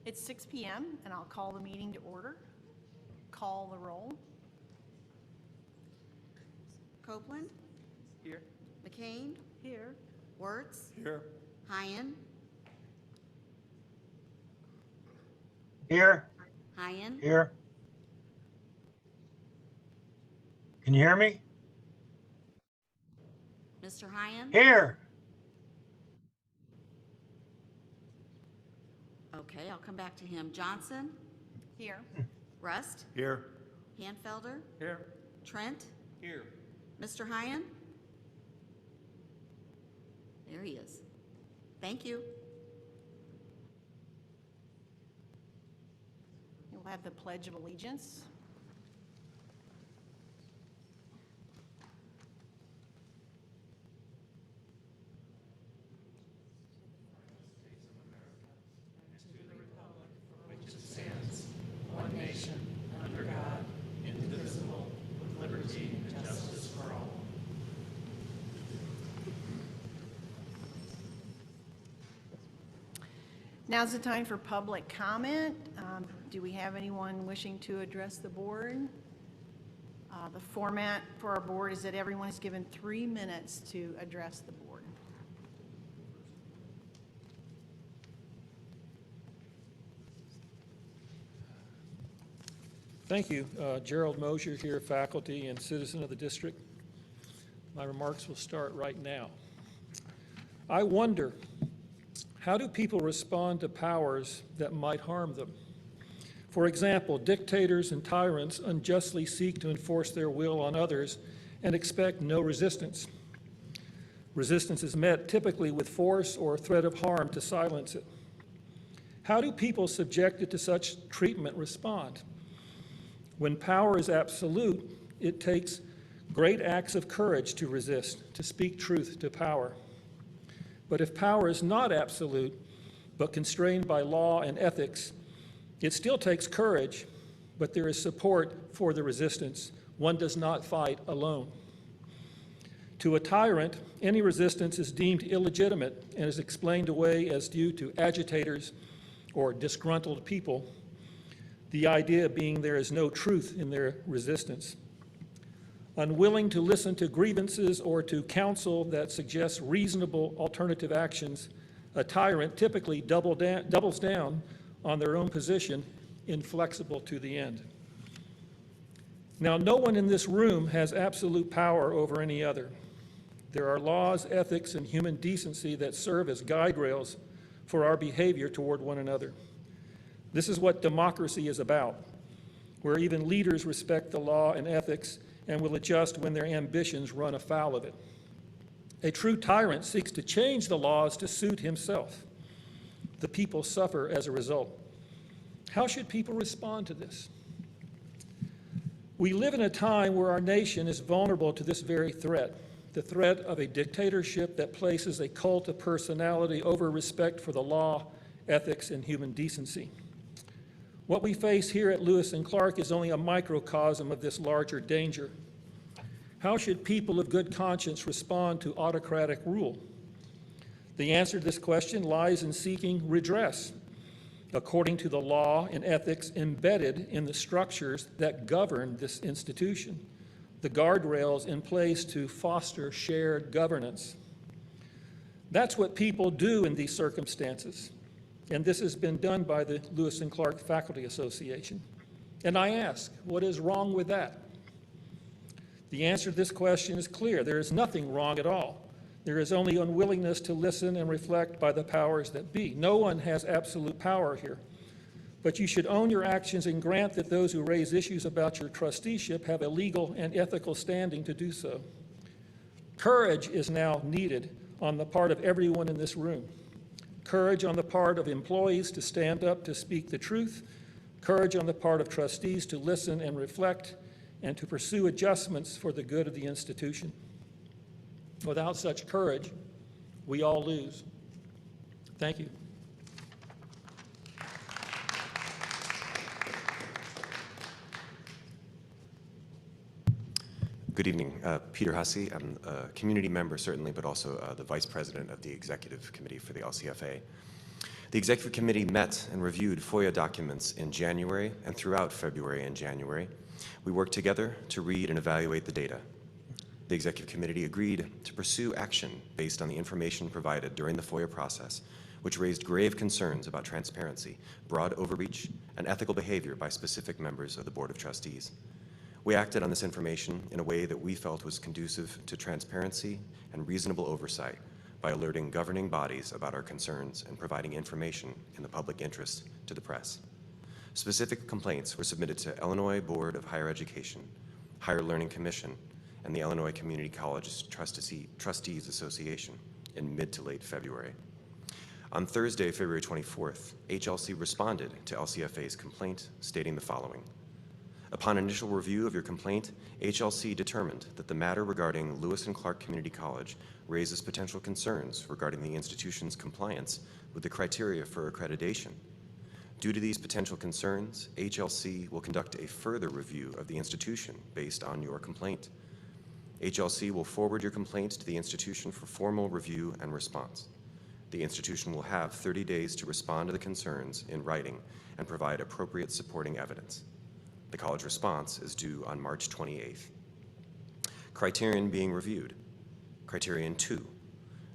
It's 6 p.m. and I'll call the meeting to order. Call the roll. Copeland? Here. McCain? Here. Wertz? Here. Hyen? Here. Hyen? Here. Can you hear me? Mr. Hyen? Here. Okay, I'll come back to him. Johnson? Here. Rust? Here. Hanfelder? Here. Trent? Here. Mr. Hyen? There he is. Thank you. We'll have the Pledge of Allegiance. Now's the time for public comment. Do we have anyone wishing to address the board? The format for our board is that everyone is given 3 minutes to address the board. Thank you. Gerald Mosier here, faculty and citizen of the district. My remarks will start right now. I wonder, how do people respond to powers that might harm them? For example, dictators and tyrants unjustly seek to enforce their will on others and expect no resistance. Resistance is met typically with force or threat of harm to silence it. How do people subjected to such treatment respond? When power is absolute, it takes great acts of courage to resist, to speak truth to power. But if power is not absolute, but constrained by law and ethics, it still takes courage, but there is support for the resistance. One does not fight alone. To a tyrant, any resistance is deemed illegitimate and is explained away as due to agitators or disgruntled people, the idea being there is no truth in their resistance. Unwilling to listen to grievances or to counsel that suggests reasonable alternative actions, a tyrant typically doubles down on their own position, inflexible to the end. Now, no one in this room has absolute power over any other. There are laws, ethics, and human decency that serve as guide rails for our behavior toward one another. This is what democracy is about, where even leaders respect the law and ethics and will adjust when their ambitions run afoul of it. A true tyrant seeks to change the laws to suit himself. The people suffer as a result. How should people respond to this? We live in a time where our nation is vulnerable to this very threat, the threat of a dictatorship that places a cult of personality over respect for the law, ethics, and human decency. What we face here at Lewis and Clark is only a microcosm of this larger danger. How should people of good conscience respond to autocratic rule? The answer to this question lies in seeking redress, according to the law and ethics embedded in the structures that govern this institution, the guardrails in place to foster shared governance. That's what people do in these circumstances, and this has been done by the Lewis and Clark Faculty Association. And I ask, what is wrong with that? The answer to this question is clear. There is nothing wrong at all. There is only unwillingness to listen and reflect by the powers that be. No one has absolute power here. But you should own your actions and grant that those who raise issues about your trusteeship have a legal and ethical standing to do so. Courage is now needed on the part of everyone in this room. Courage on the part of employees to stand up to speak the truth. Courage on the part of trustees to listen and reflect and to pursue adjustments for the good of the institution. Without such courage, we all lose. Thank you. Good evening. Peter Hussey. I'm a community member, certainly, but also the vice president of the executive committee for the LCFA. The Executive Committee met and reviewed FOIA documents in January and throughout February and January. We worked together to read and evaluate the data. The Executive Committee agreed to pursue action based on the information provided during the FOIA process, which raised grave concerns about transparency, broad overreach, and ethical behavior by specific members of the Board of Trustees. We acted on this information in a way that we felt was conducive to transparency and reasonable oversight by alerting governing bodies about our concerns and providing information in the public interest to the press. Specific complaints were submitted to Illinois Board of Higher Education, Higher Learning Commission, and the Illinois Community College Trustees Association in mid to late February. On Thursday, February 24th, HLC responded to LCFA's complaint, stating the following. Upon initial review of your complaint, HLC determined that the matter regarding Lewis and Clark Community College raises potential concerns regarding the institution's compliance with the criteria for accreditation. Due to these potential concerns, HLC will conduct a further review of the institution based on your complaint. HLC will forward your complaint to the institution for formal review and response. The institution will have 30 days to respond to the concerns in writing and provide appropriate supporting evidence. The college response is due on March 28th. Criterion being reviewed. Criterion 2.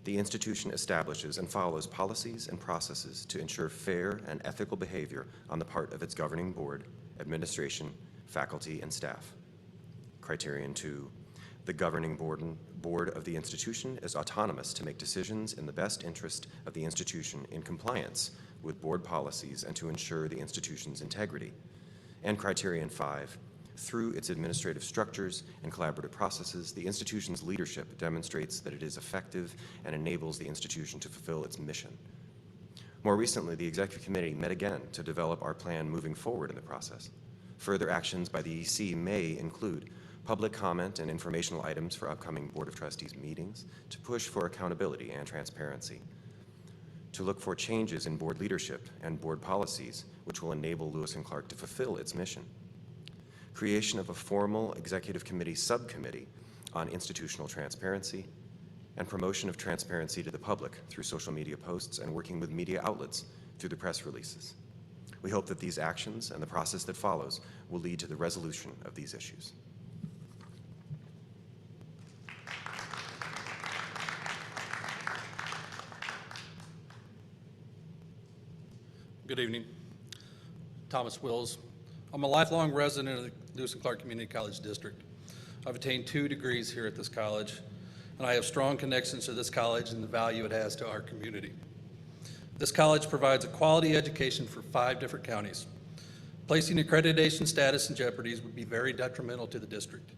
The institution establishes and follows policies and processes to ensure fair and ethical behavior on the part of its governing board, administration, faculty, and staff. Criterion 2. The governing board of the institution is autonomous to make decisions in the best interest of the institution in compliance with board policies and to ensure the institution's integrity. And Criterion 5, through its administrative structures and collaborative processes, the institution's leadership demonstrates that it is effective and enables the institution to fulfill its mission. More recently, the Executive Committee met again to develop our plan moving forward in the process. Further actions by the EC may include public comment and informational items for upcoming Board of Trustees meetings to push for accountability and transparency, to look for changes in board leadership and board policies which will enable Lewis and Clark to fulfill its mission, creation of a formal Executive Committee subcommittee on institutional transparency, and promotion of transparency to the public through social media posts and working with media outlets through the press releases. We hope that these actions and the process that follows will lead to the resolution of these issues. Good evening. Thomas Wills. I'm a lifelong resident of the Lewis and Clark Community College District. I've attained 2 degrees here at this college, and I have strong connections to this college and the value it has to our community. This college provides a quality education for 5 different counties. Placing accreditation status in jeopardy would be very detrimental to the district.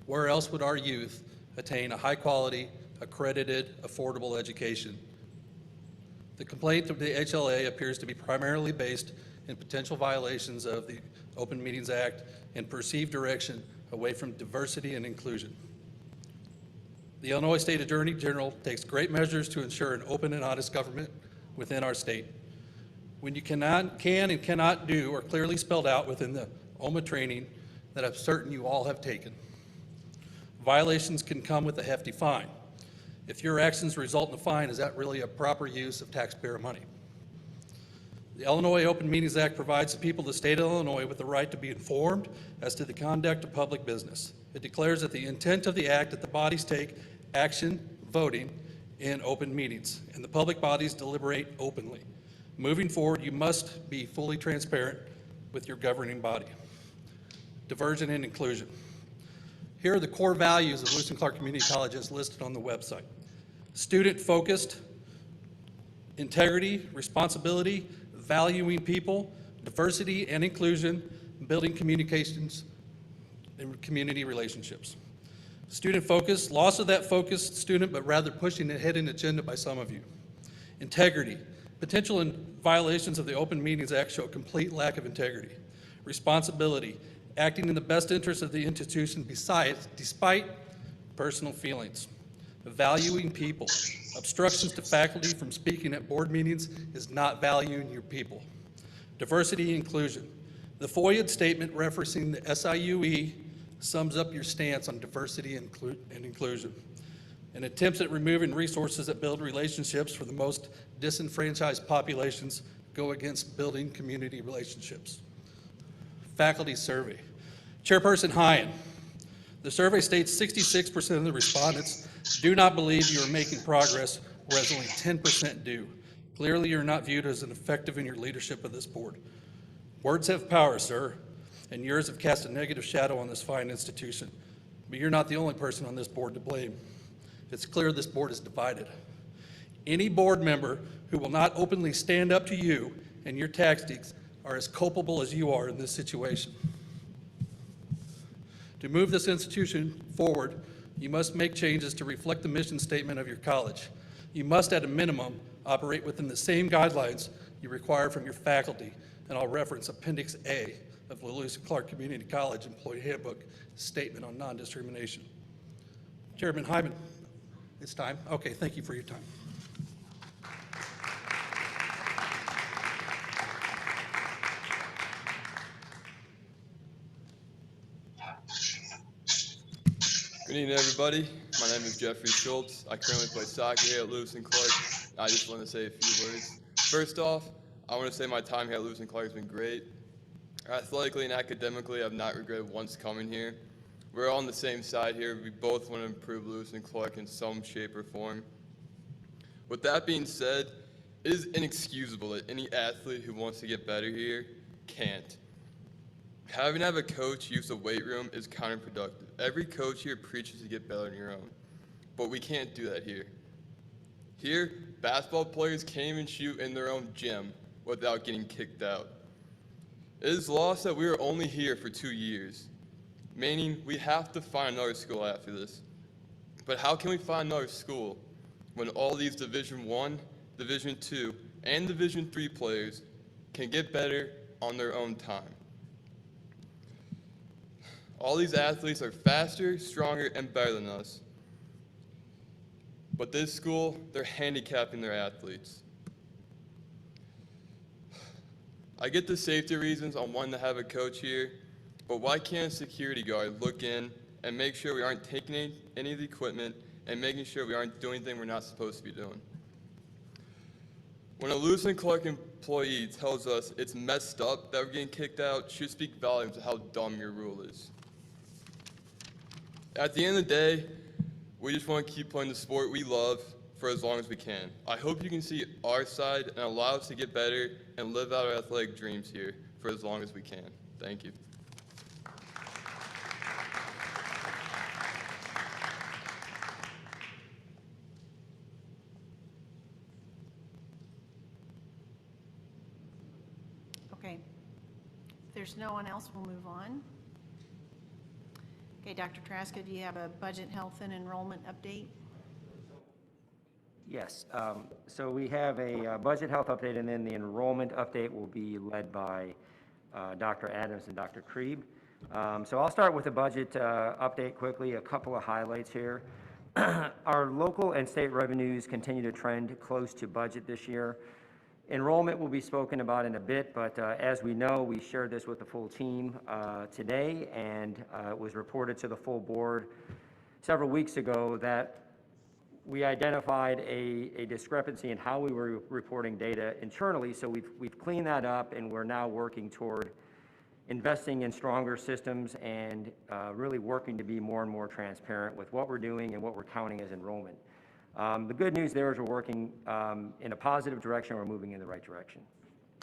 Where else would our youth attain a high-quality, accredited, affordable education? The complaint of the HLA appears to be primarily based in potential violations of the Open Meetings Act and perceived direction away from diversity and inclusion. The Illinois State Attorney General takes great measures to ensure an open and honest government within our state. When you can and cannot do are clearly spelled out within the OMA training that I'm certain you all have taken. Violations can come with a hefty fine. If your actions result in a fine, is that really a proper use of taxpayer money? The Illinois Open Meetings Act provides the people of the state of Illinois with the right to be informed as to the conduct of public business. It declares that the intent of the act that the bodies take action, voting, in open meetings, and the public bodies deliberate openly. Moving forward, you must be fully transparent with your governing body. Diversion and inclusion. Here are the core values of Lewis and Clark Community College as listed on the website. Student-focused, integrity, responsibility, valuing people, diversity and inclusion, building communications and community relationships. Student-focused, loss of that focused student, but rather pushing a hidden agenda by some of you. Integrity, potential violations of the Open Meetings Act show a complete lack of integrity. Responsibility, acting in the best interest of the institution despite personal feelings. Valuing people. Obstructions to faculty from speaking at board meetings is not valuing your people. Diversity and inclusion. The FOIA statement referencing the SIUE sums up your stance on diversity and inclusion. and attempts at removing resources that build relationships for the most disenfranchised populations go against building community relationships. Faculty survey. Chairperson Hyen, the survey states 66% of the respondents do not believe you are making progress, whereas only 10% do. Clearly, you're not viewed as effective in your leadership of this board. Words have power, sir, and yours have cast a negative shadow on this fine institution. But you're not the only person on this board to blame. It's clear this board is divided. Any board member who will not openly stand up to you and your tactics are as culpable as you are in this situation. To move this institution forward, you must make changes to reflect the mission statement of your college. You must, at a minimum, operate within the same guidelines you require from your faculty, and I'll reference Appendix A of the Lewis and Clark Community College Employee Handbook Statement on Non-Discrimination. Chairman Hyman, it's time. Okay, thank you for your time. Good evening, everybody. My name is Jeffrey Schultz. I currently play soccer here at Lewis and Clark. I just want to say a few words. First off, I want to say my time here at Lewis and Clark has been great. Athletically and academically, I've not regretted once coming here. We're all on the same side here. We both want to improve Lewis and Clark in some shape or form. With that being said, it is inexcusable that any athlete who wants to get better here can't. Having to have a coach use the weight room is counterproductive. Every coach here preaches to get better on your own, but we can't do that here. Here, basketball players can't even shoot in their own gym without getting kicked out. It is lost that we are only here for 2 years, meaning we have to find another school after this. But how can we find another school when all these Division I, Division II, and Division III players can get better on their own time? All these athletes are faster, stronger, and better than us. But this school, they're handicapping their athletes. I get the safety reasons on wanting to have a coach here, but why can't a security guard look in and make sure we aren't taking any of the equipment and making sure we aren't doing anything we're not supposed to be doing? When a Lewis and Clark employee tells us it's messed up that we're getting kicked out, should speak volumes of how dumb your rule is. At the end of the day, we just want to keep playing the sport we love for as long as we can. I hope you can see our side and allow us to get better and live out our athletic dreams here for as long as we can. Thank you. Okay. If there's no one else, we'll move on. Okay, Dr. Traska, do you have a budget, health, and enrollment update? Yes, so we have a budget health update, and then the enrollment update will be led by Dr. Adams and Dr. Krieb. So I'll start with the budget update quickly, a couple of highlights here. Our local and state revenues continue to trend close to budget this year. Enrollment will be spoken about in a bit, but as we know, we shared this with the full team today, and it was reported to the full board several weeks ago that we identified a discrepancy in how we were reporting data internally, so we've cleaned that up, and we're now working toward investing in stronger systems and really working to be more and more transparent with what we're doing and what we're counting as enrollment. The good news there is we're working in a positive direction. We're moving in the right direction.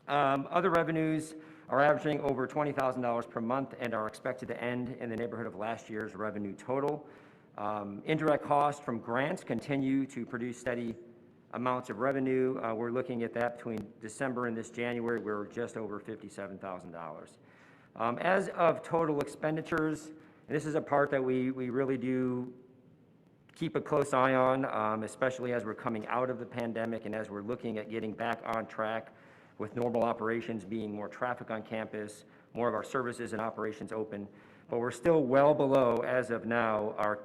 Other revenues are averaging over $20,000 per month and are expected to end in the neighborhood of last year's revenue total. Indirect costs from grants continue to produce steady amounts of revenue. We're looking at that between December and this January. We're just over $57,000. As of total expenditures, and this is a part that we really do keep a close eye on, especially as we're coming out of the pandemic and as we're looking at getting back on track with normal operations, being more traffic on campus, more of our services and operations open. But we're still well below, as of now, our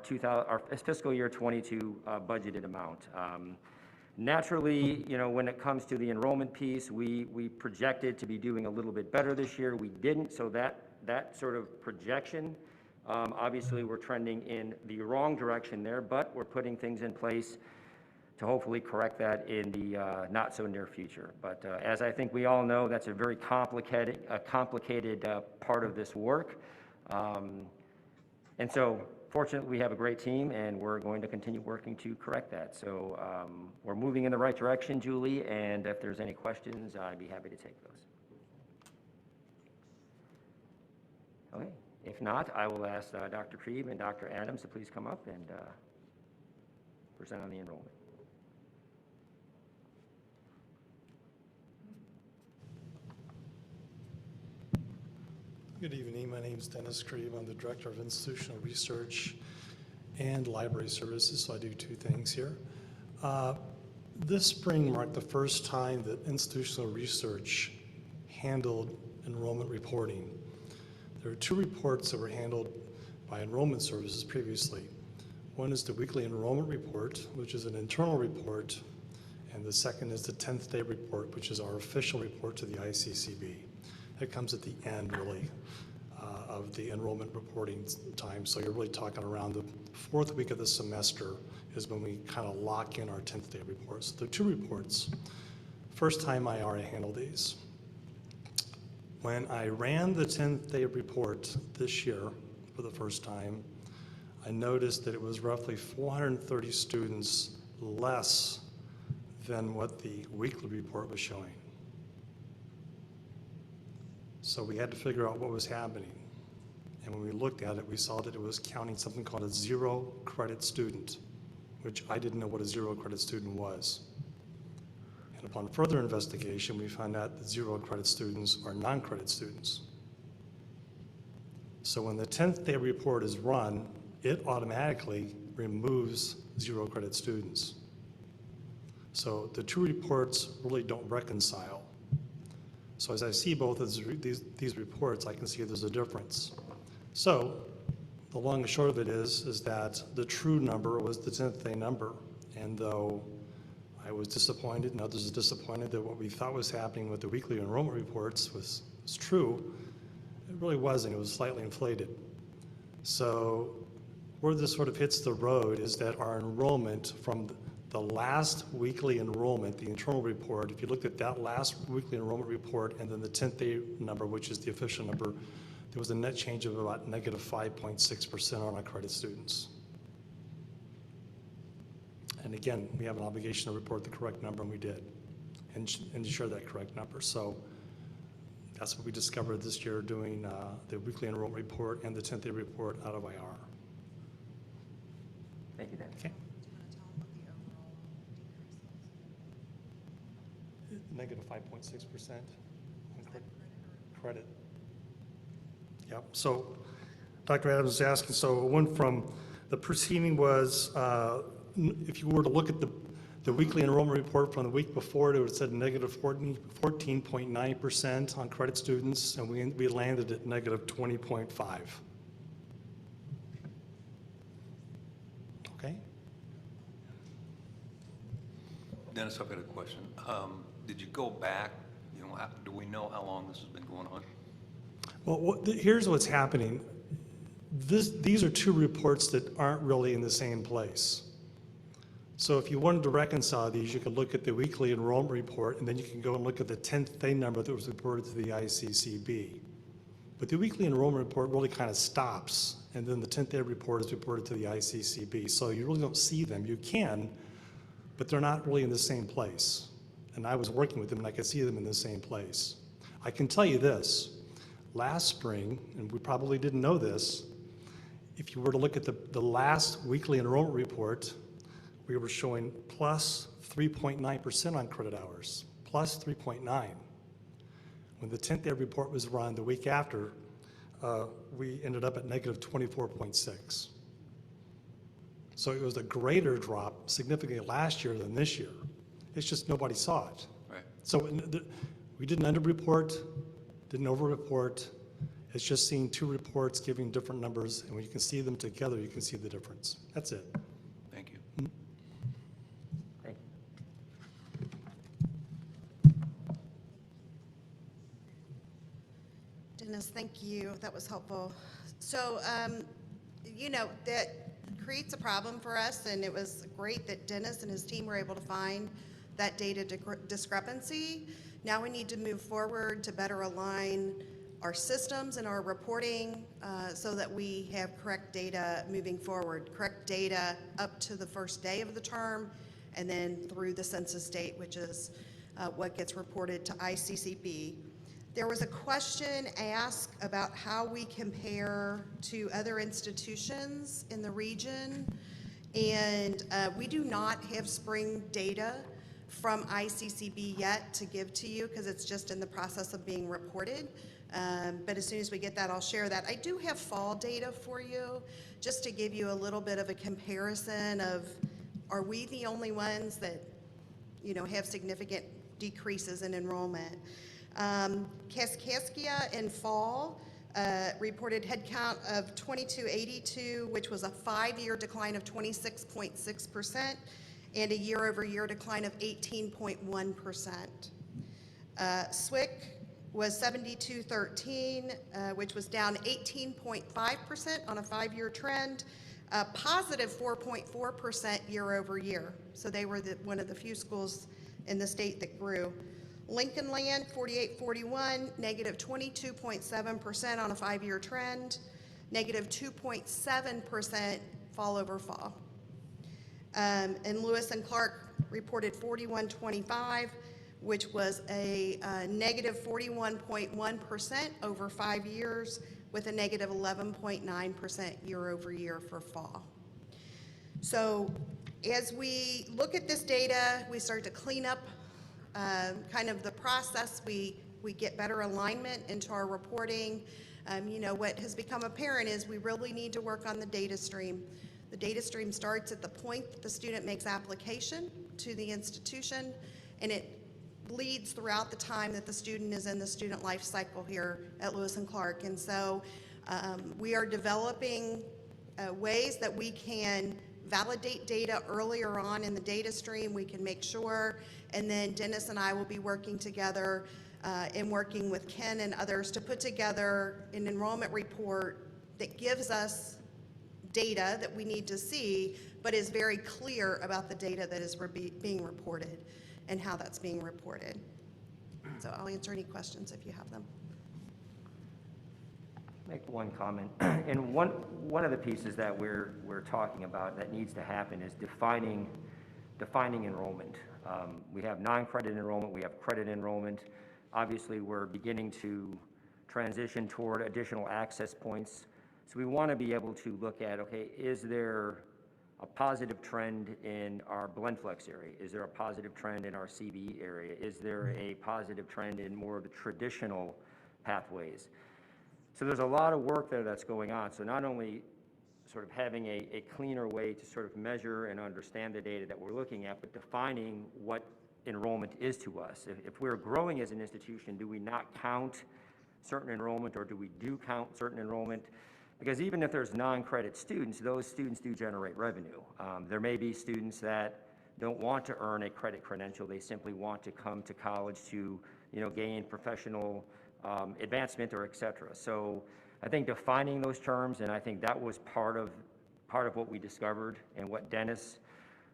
fiscal year 22 budgeted amount. Naturally, you know, when it comes to the enrollment piece, we projected to be doing a little bit better this year. We didn't, so that sort of projection Obviously, we're trending in the wrong direction there, but we're putting things in place to hopefully correct that in the not-so-near future. But as I think we all know, that's a very complicated part of this work. And so fortunately, we have a great team, and we're going to continue working to correct that. So we're moving in the right direction, Julie, and if there's any questions, I'd be happy to take those. Okay, if not, I will ask Dr. Krieb and Dr. Adams to please come up and present on the enrollment. Good evening. My name is Dennis Krieb. I'm the Director of Institutional Research and Library Services, so I do two things here. This spring marked the first time that institutional research handled enrollment reporting. There are two reports that were handled by enrollment services previously. One is the weekly enrollment report, which is an internal report, and the second is the 10th day report, which is our official report to the ICCB. It comes at the end, really, of the enrollment reporting time. So you're really talking around the fourth week of the semester is when we kind of lock in our 10th day reports. So there are two reports. First time I already handled these. When I ran the 10th day report this year for the first time, I noticed that it was roughly 430 students less than what the weekly report was showing. So we had to figure out what was happening. And when we looked at it, we saw that it was counting something called a zero credit student, which I didn't know what a zero credit student was. And upon further investigation, we found out that zero credit students are non-credit students. So when the 10th day report is run, it automatically removes zero credit students. So the two reports really don't reconcile. So as I see both of these reports, I can see there's a difference. So the long and short of it is that the true number was the 10th day number. And though I was disappointed and others are disappointed that what we thought was happening with the weekly enrollment reports was true, it really wasn't. It was slightly inflated. So where this sort of hits the road is that our enrollment from the last weekly enrollment, the internal report, if you looked at that last weekly enrollment report and then the 10th day number, which is the official number, there was a net change of about negative 5.6% on our credit students. And again, we have an obligation to report the correct number, and we did, and to share that correct number. So that's what we discovered this year doing the weekly enrollment report and the 10th day report out of IR. Thank you, Dennis. Okay. Negative 5.6% on credit. Yep. So Dr. Adams is asking, so it went from, the proceeding was, if you were to look at the weekly enrollment report from the week before, it would have said negative 14.9% on credit students, and we landed at negative 20.5. Okay. Dennis, I've got a question. Did you go back, do we know how long this has been going on? Well, here's what's happening. These are two reports that aren't really in the same place. So if you wanted to reconcile these, you could look at the weekly enrollment report, and then you can go and look at the 10th day number that was reported to the ICCB. But the weekly enrollment report really kind of stops, and then the 10th day report is reported to the ICCB. So you really don't see them. You can, but they're not really in the same place. And I was working with them, and I could see them in the same place. I can tell you this. Last spring, and we probably didn't know this, if you were to look at the last weekly enrollment report, we were showing plus 3.9% on credit hours, plus 3.9. When the 10th day report was run the week after, we ended up at negative 24.6. So it was a greater drop significantly last year than this year. It's just nobody saw it. Right. So we didn't underreport, didn't overreport. It's just seeing two reports giving different numbers, and when you can see them together, you can see the difference. That's it. Thank you. Thank you. Dennis, thank you. That was helpful. So you know, that creates a problem for us, and it was great that Dennis and his team were able to find that data discrepancy. Now we need to move forward to better align our systems and our reporting so that we have correct data moving forward, correct data up to the first day of the term, and then through the census date, which is what gets reported to ICCB. There was a question asked about how we compare to other institutions in the region, and we do not have spring data from ICCB yet to give to you because it's just in the process of being reported. But as soon as we get that, I'll share that. I do have fall data for you, just to give you a little bit of a comparison of, are we the only ones that, you know, have significant decreases in enrollment? Kaskaskia in fall reported headcount of 2282, which was a 5-year decline of 26.6% and a year-over-year decline of 18.1%. SWIC was 7213, which was down 18.5% on a 5-year trend, positive 4.4% year-over-year. So they were one of the few schools in the state that grew. Lincoln Land, 4841, negative 22.7% on a 5-year trend, negative 2.7% fall over fall. And Lewis and Clark reported 4125, which was a negative 41.1% over 5 years, with a negative 11.9% year over year for fall. So as we look at this data, we start to clean up kind of the process. We get better alignment into our reporting. You know, what has become apparent is we really need to work on the data stream. The data stream starts at the point that the student makes application to the institution, and it bleeds throughout the time that the student is in the student life cycle here at Lewis and Clark. And so we are developing ways that we can validate data earlier on in the data stream. We can make sure, and then Dennis and I will be working together and working with Ken and others to put together an enrollment report that gives us data that we need to see, but is very clear about the data that is being reported and how that's being reported. So I'll answer any questions if you have them. Make one comment. And one of the pieces that we're talking about that needs to happen is defining enrollment. We have non-credit enrollment, we have credit enrollment. Obviously, we're beginning to transition toward additional access points. So we want to be able to look at, okay, is there a positive trend in our BlendFlex area? Is there a positive trend in our CB area? Is there a positive trend in more of the traditional pathways? So there's a lot of work there that's going on. So not only sort of having a cleaner way to sort of measure and understand the data that we're looking at, but defining what enrollment is to us. If we're growing as an institution, do we not count certain enrollment, or do we do count certain enrollment? Because even if there's non-credit students, those students do generate revenue. There may be students that don't want to earn a credit credential. They simply want to come to college to, you know, gain professional advancement or et cetera. So I think defining those terms, and I think that was part of what we discovered and what Dennis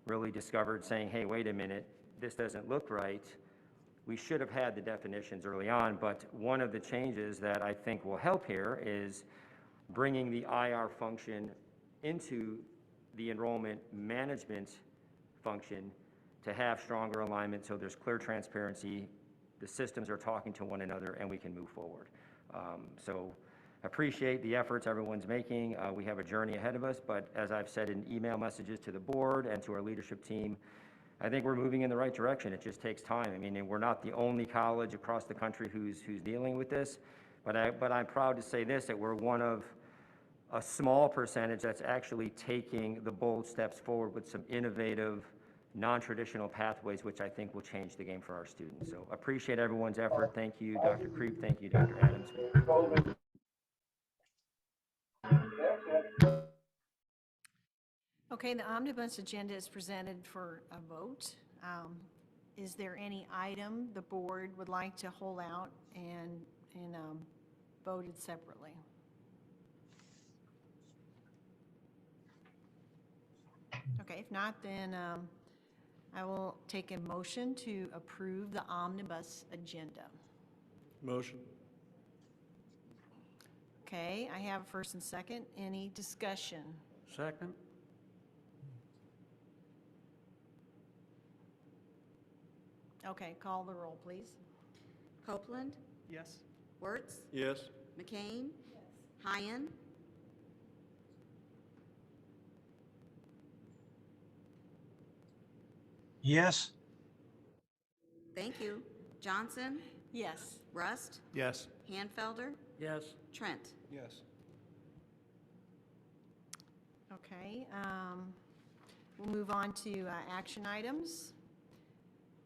really discovered, saying, hey, wait a minute, this doesn't look right. We should have had the definitions early on, but one of the changes that I think will help here is bringing the IR function into the enrollment management function to have stronger alignment so there's clear transparency, the systems are talking to one another, and we can move forward. So appreciate the efforts everyone's making. We have a journey ahead of us, but as I've said in email messages to the board and to our leadership team, I think we're moving in the right direction. It just takes time. I mean, we're not the only college across the country who's dealing with this, but I'm proud to say this, that we're one of a small percentage that's actually taking the bold steps forward with some innovative, non-traditional pathways, which I think will change the game for our students. So appreciate everyone's effort. Thank you, Dr. Kriep. Thank you, Dr. Adams. Okay, the omnibus agenda is presented for a vote. Is there any item the board would like to hold out and voted separately? Okay, if not, then I will take a motion to approve the omnibus agenda. Motion. Okay, I have a first and second. Any discussion? Second. Okay, call the roll, please. Copeland, Yes. Wertz, Yes. McCain, Hyen, Yes. thank you, Johnson, Yes. Rust, Yes. Hanfelder, Yes. Trent. Yes. Okay, we'll move on to action items.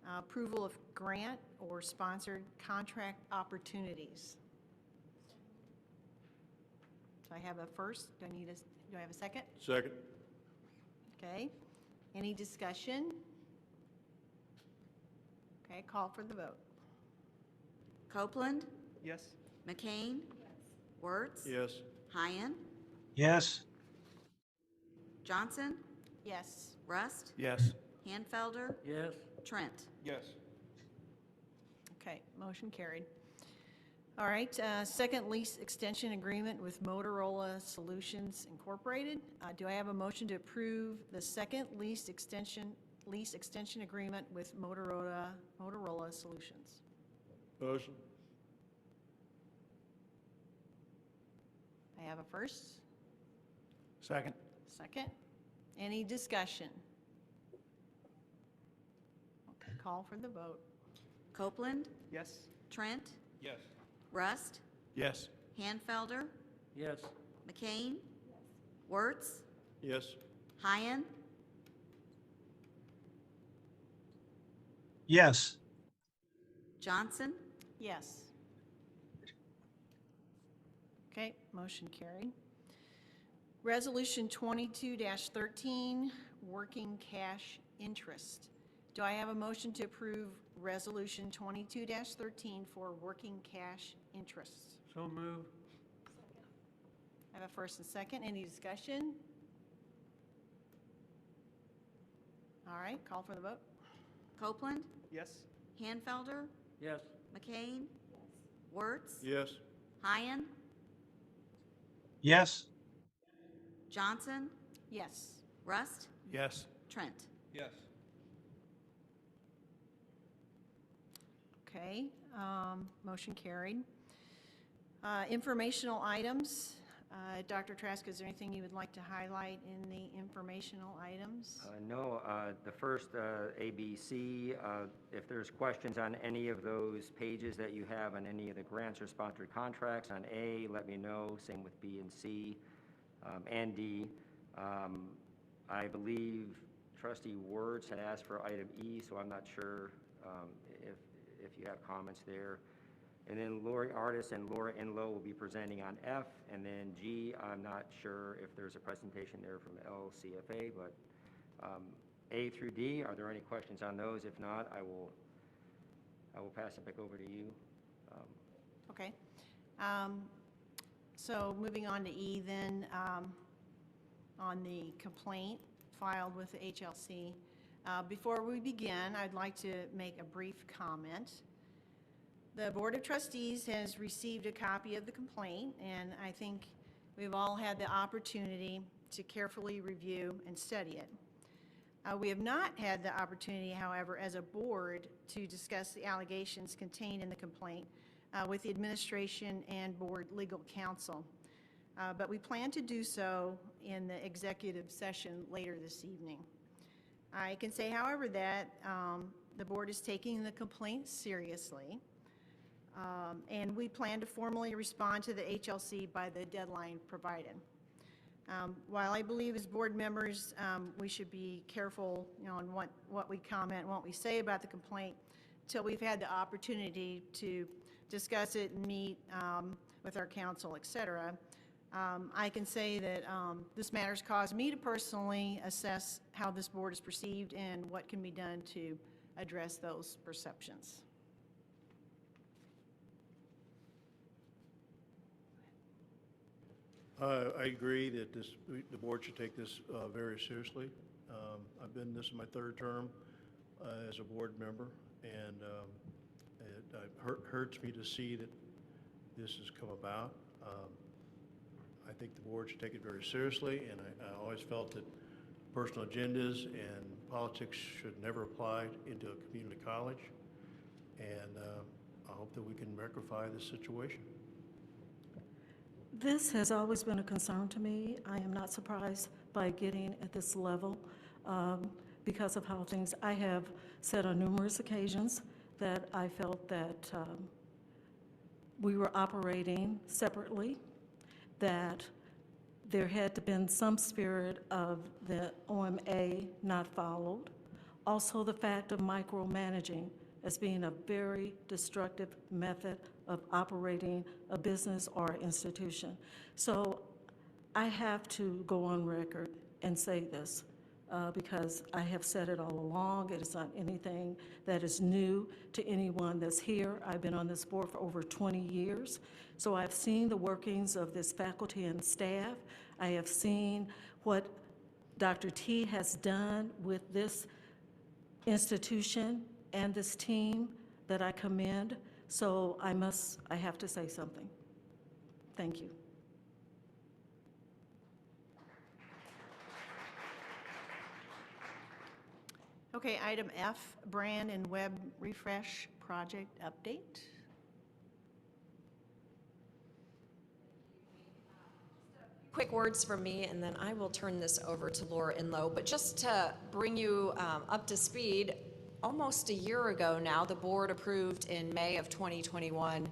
Approval of grant or sponsored contract opportunities. So I have a first. Do I have a second? Second. Okay. Any discussion? Okay, call for the vote. Copeland, Yes. McCain, Wertz, Yes. Hyen, Yes. Johnson, Yes. Rust, Yes. Hanfelder, Yes. Trent. Yes. Okay, motion carried. All right, second lease extension agreement with Motorola Solutions Incorporated. Do I have a motion to approve the second lease extension agreement with Motorola Solutions? Motion. I have a first, Second. second. Any discussion? Okay, call for the vote. Copeland, Yes. Trent, Yes. Rust, Yes. Hanfelder, Yes. McCain, Wertz, Yes. Hyen, Yes. Johnson, Yes. Okay, motion carried. Resolution 22-13, working cash interest. Do I have a motion to approve Resolution 22-13 for working cash interest? So move. I have a first and second. Any discussion? All right, call for the vote. Copeland, Yes. Hanfelder, Yes. McCain, Wertz, Yes. Hyen, Yes. Johnson, Yes. Rust, Yes. Trent. Yes. Okay, motion carried. Informational items. Dr. Trask, is there anything you would like to highlight in the informational items? No, the first, A, B, C, if there's questions on any of those pages that you have on any of the grants or sponsored contracts, on A, let me know, same with B and C, and D. I believe trustee Wertz had asked for item E, so I'm not sure if you have comments there. And then Lori Artis and Laura Enlow will be presenting on F, and then G, I'm not sure if there's a presentation there from LCFA, but A through D, are there any questions on those? If not, I will pass it back over to you. Okay. So moving on to E then, on the complaint filed with the HLC. Before we begin, I'd like to make a brief comment. The Board of Trustees has received a copy of the complaint, and I think we've all had the opportunity to carefully review and study it. We have not had the opportunity, however, as a board to discuss the allegations contained in the complaint with the administration and board legal counsel. But we plan to do so in the executive session later this evening. I can say, however, that the board is taking the complaint seriously, and we plan to formally respond to the HLC by the deadline provided. While I believe as board members, we should be careful, on what we comment and what we say about the complaint until we've had the opportunity to discuss it and meet with our counsel, et cetera. I can say that this matter's caused me to personally assess how this board is perceived and what can be done to address those perceptions. I agree that the board should take this very seriously. This is my third term as a board member, and it hurts me to see that this has come about. I think the board should take it very seriously, and I always felt that personal agendas and politics should never apply into a community college, and I hope that we can rectify this situation. This has always been a concern to me. I am not surprised by getting at this level because of how things, I have said on numerous occasions that I felt that we were operating separately, that there had been some spirit of the OMA not followed. Also the fact of micromanaging as being a very destructive method of operating a business or institution. So I have to go on record and say this because I have said it all along. It is not anything that is new to anyone that's here. I've been on this board for over 20 years. So I've seen the workings of this faculty and staff. I have seen what Dr. T has done with this institution and this team that I commend. So I have to say something. Thank you. Okay, item F, brand and web refresh project update. Quick words from me, and then I will turn this over to Laura Inlow. But just to bring you up to speed, almost a year ago now, the board approved in May of 2021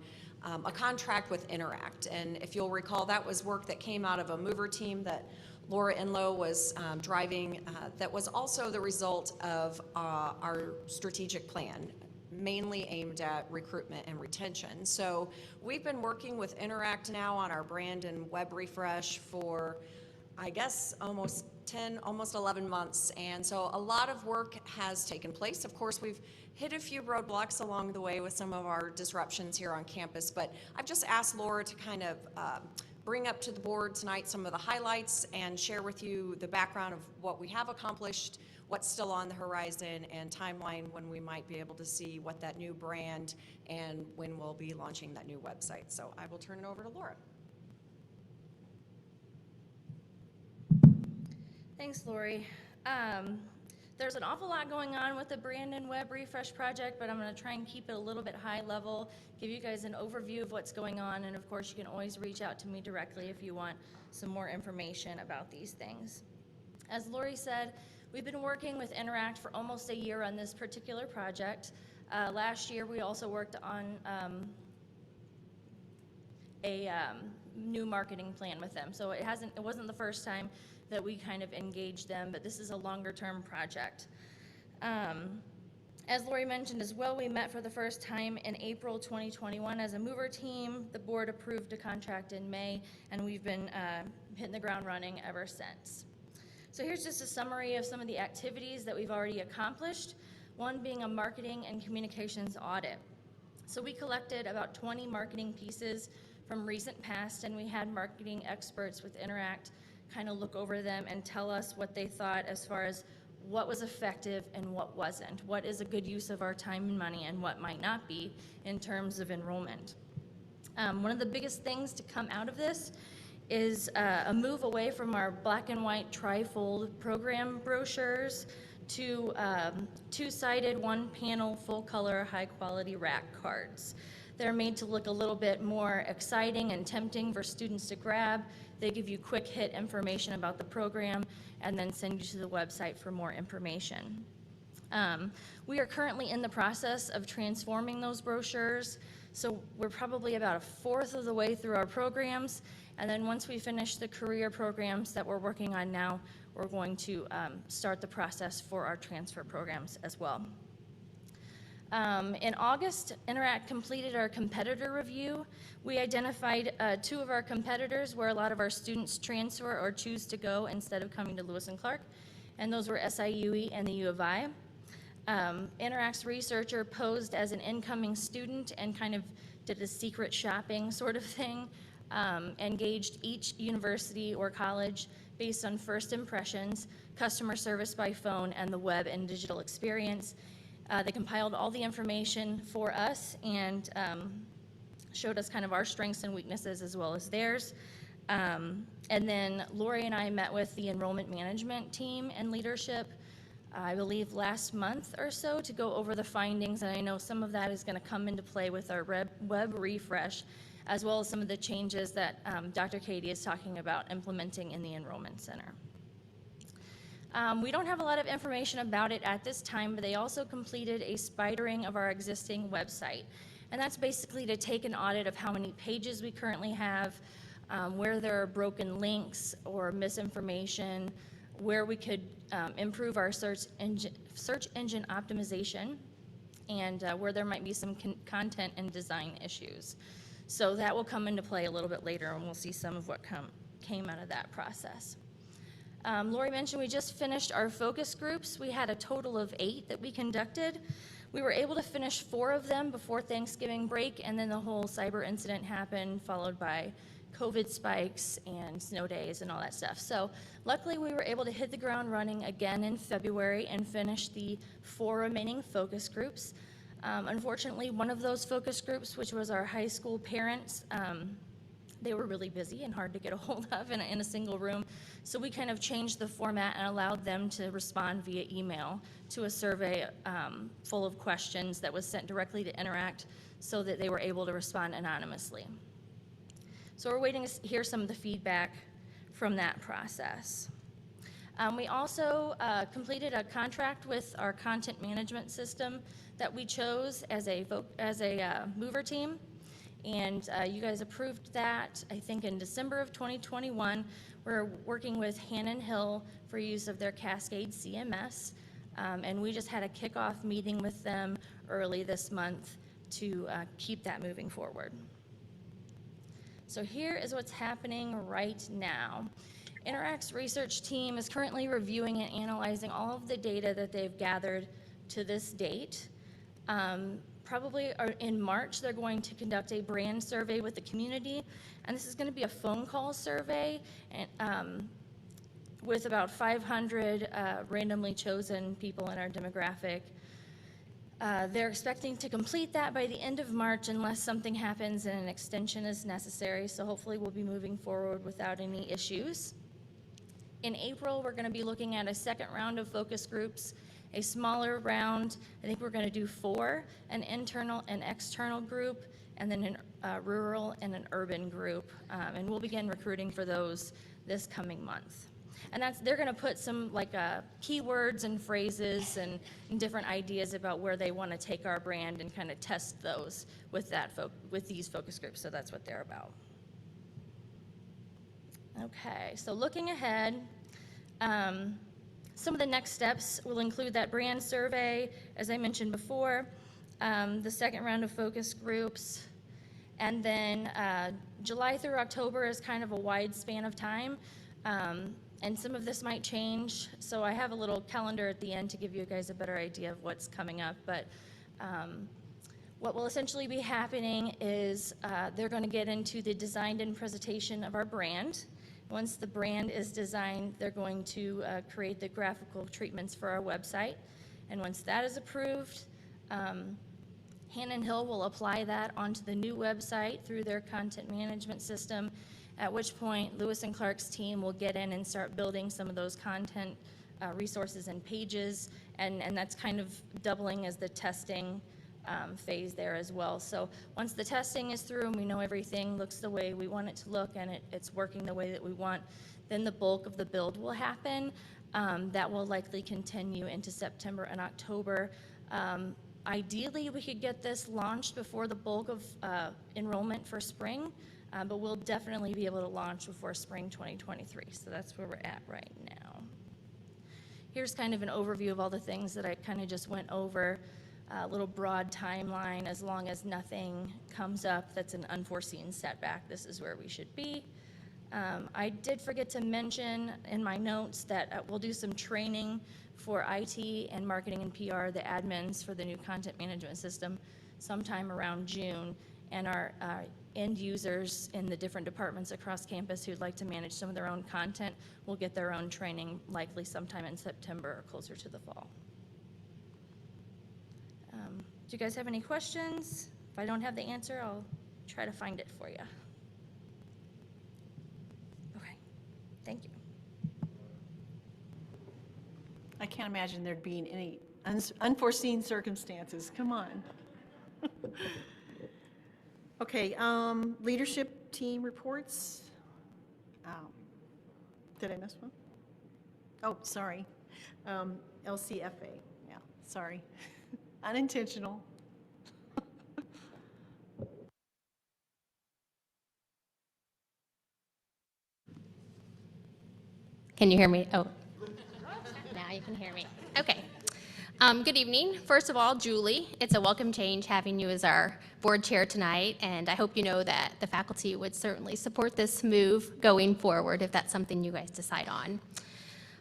a contract with Interact. And if you'll recall, that was work that came out of a mover team that Laura Inlow was driving, that was also the result of our strategic plan, mainly aimed at recruitment and retention. So we've been working with Interact now on our brand and web refresh for, I guess, almost 11 months. And so a lot of work has taken place. Of course, we've hit a few roadblocks along the way with some of our disruptions here on campus, but I've just asked Laura to kind of bring up to the board tonight some of the highlights and share with you the background of what we have accomplished, what's still on the horizon, and timeline when we might be able to see what that new brand and when we'll be launching that new website. So I will turn it over to Laura. Thanks, Lori. There's an awful lot going on with the brand and web refresh project, but I'm going to try and keep it a little bit high level, give you guys an overview of what's going on, and of course you can always reach out to me directly if you want some more information about these things. As Lori said, we've been working with Interact for almost a year on this particular project. Last year we also worked on a new marketing plan with them, so it wasn't the first time that we kind of engaged them, but this is a longer-term project. As Lori mentioned as well, we met for the first time in April 2021 as a mover team. The board approved a contract in May, and we've been hitting the ground running ever since. So here's just a summary of some of the activities that we've already accomplished, one being a marketing and communications audit. So we collected about 20 marketing pieces from recent past, and we had marketing experts with Interact kind of look over them and tell us what they thought as far as what was effective and what wasn't, what is a good use of our time and money and what might not be in terms of enrollment. One of the biggest things to come out of this is a move away from our black and white trifold program brochures to two-sided, one-panel, full-color, high-quality rack cards. They're made to look a little bit more exciting and tempting for students to grab. They give you quick hit information about the program and then send you to the website for more information. We are currently in the process of transforming those brochures, so we're probably about a fourth of the way through our programs, and then once we finish the career programs that we're working on now, we're going to start the process for our transfer programs as well. In August, Interact completed our competitor review. We identified 2 of our competitors where a lot of our students transfer or choose to go instead of coming to Lewis and Clark, and those were SIUE and the U of I. Interact's researcher posed as an incoming student and kind of did a secret shopping sort of thing, engaged each university or college based on first impressions, customer service by phone, and the web and digital experience. They compiled all the information for us and showed us kind of our strengths and weaknesses as well as theirs. And then Lori and I met with the enrollment management team and leadership, I believe last month or so, to go over the findings, and I know some of that is going to come into play with our web refresh, as well as some of the changes that Dr. Katie is talking about implementing in the Enrollment Center. We don't have a lot of information about it at this time, but they also completed a spidering of our existing website. And that's basically to take an audit of how many pages we currently have, where there are broken links or misinformation, where we could improve our search engine optimization, and where there might be some content and design issues. So that will come into play a little bit later, and we'll see some of what came out of that process. Lori mentioned we just finished our focus groups. We had a total of 8 that we conducted. We were able to finish 4 of them before Thanksgiving break, and then the whole cyber incident happened, followed by COVID spikes and snow days and all that stuff. So luckily we were able to hit the ground running again in February and finish the 4 remaining focus groups. Unfortunately, one of those focus groups, which was our high school parents, they were really busy and hard to get a hold of in a single room. So we kind of changed the format and allowed them to respond via email to a survey full of questions that was sent directly to Interact so that they were able to respond anonymously. So we're waiting to hear some of the feedback from that process. We also completed a contract with our content management system that we chose as a mover team. And you guys approved that, I think, in December of 2021. We're working with Hannon Hill for use of their Cascade CMS. And we just had a kickoff meeting with them early this month to keep that moving forward. So here is what's happening right now. Interact's research team is currently reviewing and analyzing all of the data that they've gathered to this date. Probably in March, they're going to conduct a brand survey with the community, and this is going to be a phone call survey and, with about 500 randomly chosen people in our demographic. They're expecting to complete that by the end of March unless something happens and an extension is necessary, so hopefully we'll be moving forward without any issues. In April, we're going to be looking at a second round of focus groups, a smaller round. I think we're going to do 4, an internal and external group, and then a rural and an urban group, and we'll begin recruiting for those this coming month. And they're going to put some keywords and phrases and different ideas about where they want to take our brand and kind of test those with these focus groups. So that's what they're about. Okay, so looking ahead, some of the next steps will include that brand survey, as I mentioned before, the second round of focus groups, and then July through October is kind of a wide span of time. And some of this might change, so I have a little calendar at the end to give you guys a better idea of what's coming up. But what will essentially be happening is they're going to get into the design and presentation of our brand. Once the brand is designed, they're going to create the graphical treatments for our website. And once that is approved, Hannon Hill will apply that onto the new website through their content management system, at which point Lewis and Clark's team will get in and start building some of those content resources and pages, and that's kind of doubling as the testing phase there as well. So once the testing is through and we know everything looks the way we want it to look and it's working the way that we want, then the bulk of the build will happen. That will likely continue into September and October. Ideally, we could get this launched before the bulk of enrollment for spring, but we'll definitely be able to launch before spring 2023. So that's where we're at right now. Here's kind of an overview of all the things that I kind of just went over. A little broad timeline. As long as nothing comes up that's an unforeseen setback, this is where we should be. I did forget to mention in my notes that we'll do some training for IT and marketing and PR, the admins for the new content management system, sometime around June. and our end users in the different departments across campus who'd like to manage some of their own content will get their own training likely sometime in September or closer to the fall. Do you guys have any questions? If I don't have the answer, I'll try to find it for you. Okay, thank you. I can't imagine there being any unforeseen circumstances. Come on. Okay, leadership team reports. Did I miss one? Oh, sorry. LCFA, yeah, sorry. Unintentional. Can you hear me? Oh, now you can hear me. Okay. Good evening. First of all, Julie, it's a welcome change having you as our board chair tonight, and I hope you know that the faculty would certainly support this move going forward if that's something you guys decide on.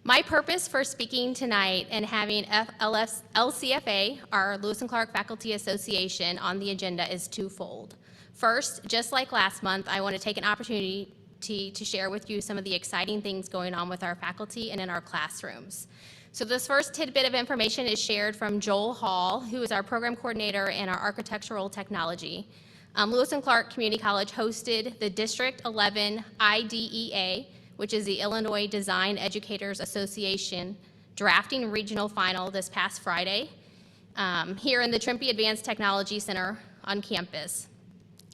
My purpose for speaking tonight and having LCFA, our Lewis and Clark Faculty Association, on the agenda is twofold. First, just like last month, I want to take an opportunity to share with you some of the exciting things going on with our faculty and in our classrooms. So this first tidbit of information is shared from Joel Hall, who is our program coordinator in our architectural technology. Lewis and Clark Community College hosted the District 11 IDEA, which is the Illinois Design Educators Association, drafting regional final this past Friday here in the Trimpe Advanced Technology Center on campus.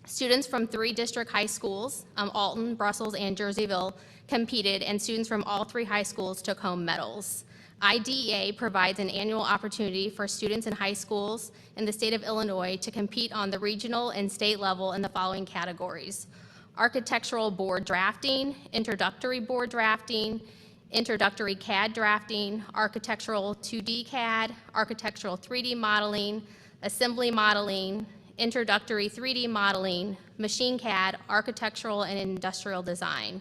Students from 3 district high schools, Alton, Brussels, and Jerseyville, competed, and students from all 3 high schools took home medals. IDEA provides an annual opportunity for students in high schools in the state of Illinois to compete on the regional and state level in the following categories: architectural board drafting, introductory board drafting, introductory CAD drafting, architectural 2D CAD, architectural 3D modeling, assembly modeling, introductory 3D modeling, machine CAD, architectural and industrial design.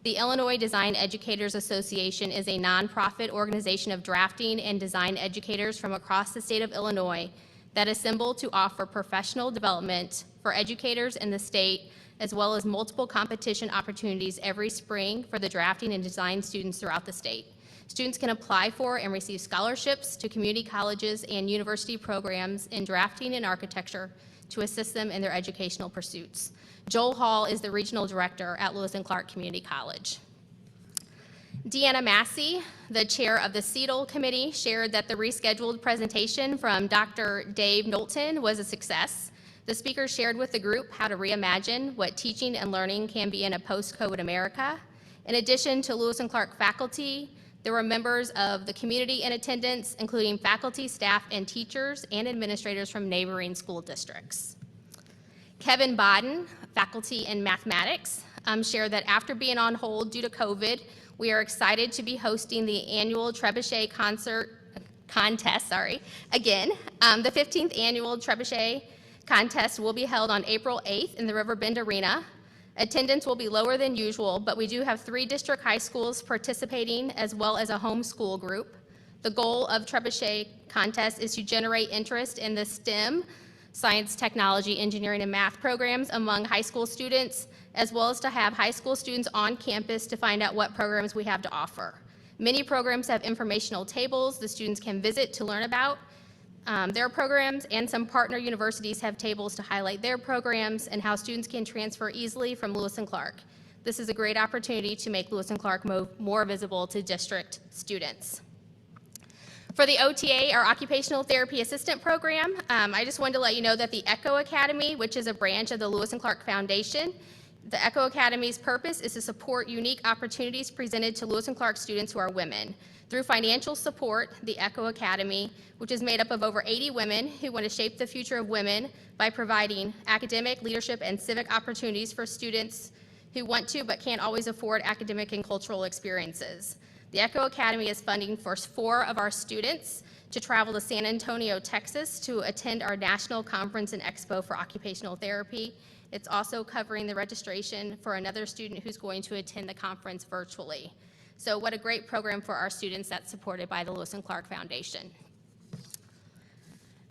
The Illinois Design Educators Association is a nonprofit organization of drafting and design educators from across the state of Illinois that assemble to offer professional development for educators in the state, as well as multiple competition opportunities every spring for the drafting and design students throughout the state. Students can apply for and receive scholarships to community colleges and university programs in drafting and architecture to assist them in their educational pursuits. Joel Hall is the regional director at Lewis and Clark Community College. Deanna Massey, the chair of the CEDL committee, shared that the rescheduled presentation from Dr. Dave Knowlton was a success. The speaker shared with the group how to reimagine what teaching and learning can be in a post-COVID America. In addition to Lewis and Clark faculty, there were members of the community in attendance, including faculty, staff, and teachers and administrators from neighboring school districts. Kevin Bodden, faculty in mathematics, shared that after being on hold due to COVID, we are excited to be hosting the annual Trebuchet contest again. The 15th annual Trebuchet contest will be held on April 8th in the Riverbend Arena. Attendance will be lower than usual, but we do have 3 district high schools participating as well as a homeschool group. The goal of Trebuchet contest is to generate interest in the STEM, science, technology, engineering, and math programs among high school students, as well as to have high school students on campus to find out what programs we have to offer. Many programs have informational tables the students can visit to learn about their programs, and some partner universities have tables to highlight their programs and how students can transfer easily from Lewis and Clark. This is a great opportunity to make Lewis and Clark more visible to district students. For the OTA, our Occupational Therapy Assistant Program, I just wanted to let you know that the ECHO Academy, which is a branch of the Lewis and Clark Foundation, the ECHO Academy's purpose is to support unique opportunities presented to Lewis and Clark students who are women. Through financial support, the ECHO Academy, which is made up of over 80 women who want to shape the future of women by providing academic, leadership, and civic opportunities for students who want to but can't always afford academic and cultural experiences. The ECHO Academy is funding for 4 of our students to travel to San Antonio, Texas to attend our National Conference and Expo for Occupational Therapy. It's also covering the registration for another student who's going to attend the conference virtually. So what a great program for our students that's supported by the Lewis and Clark Foundation.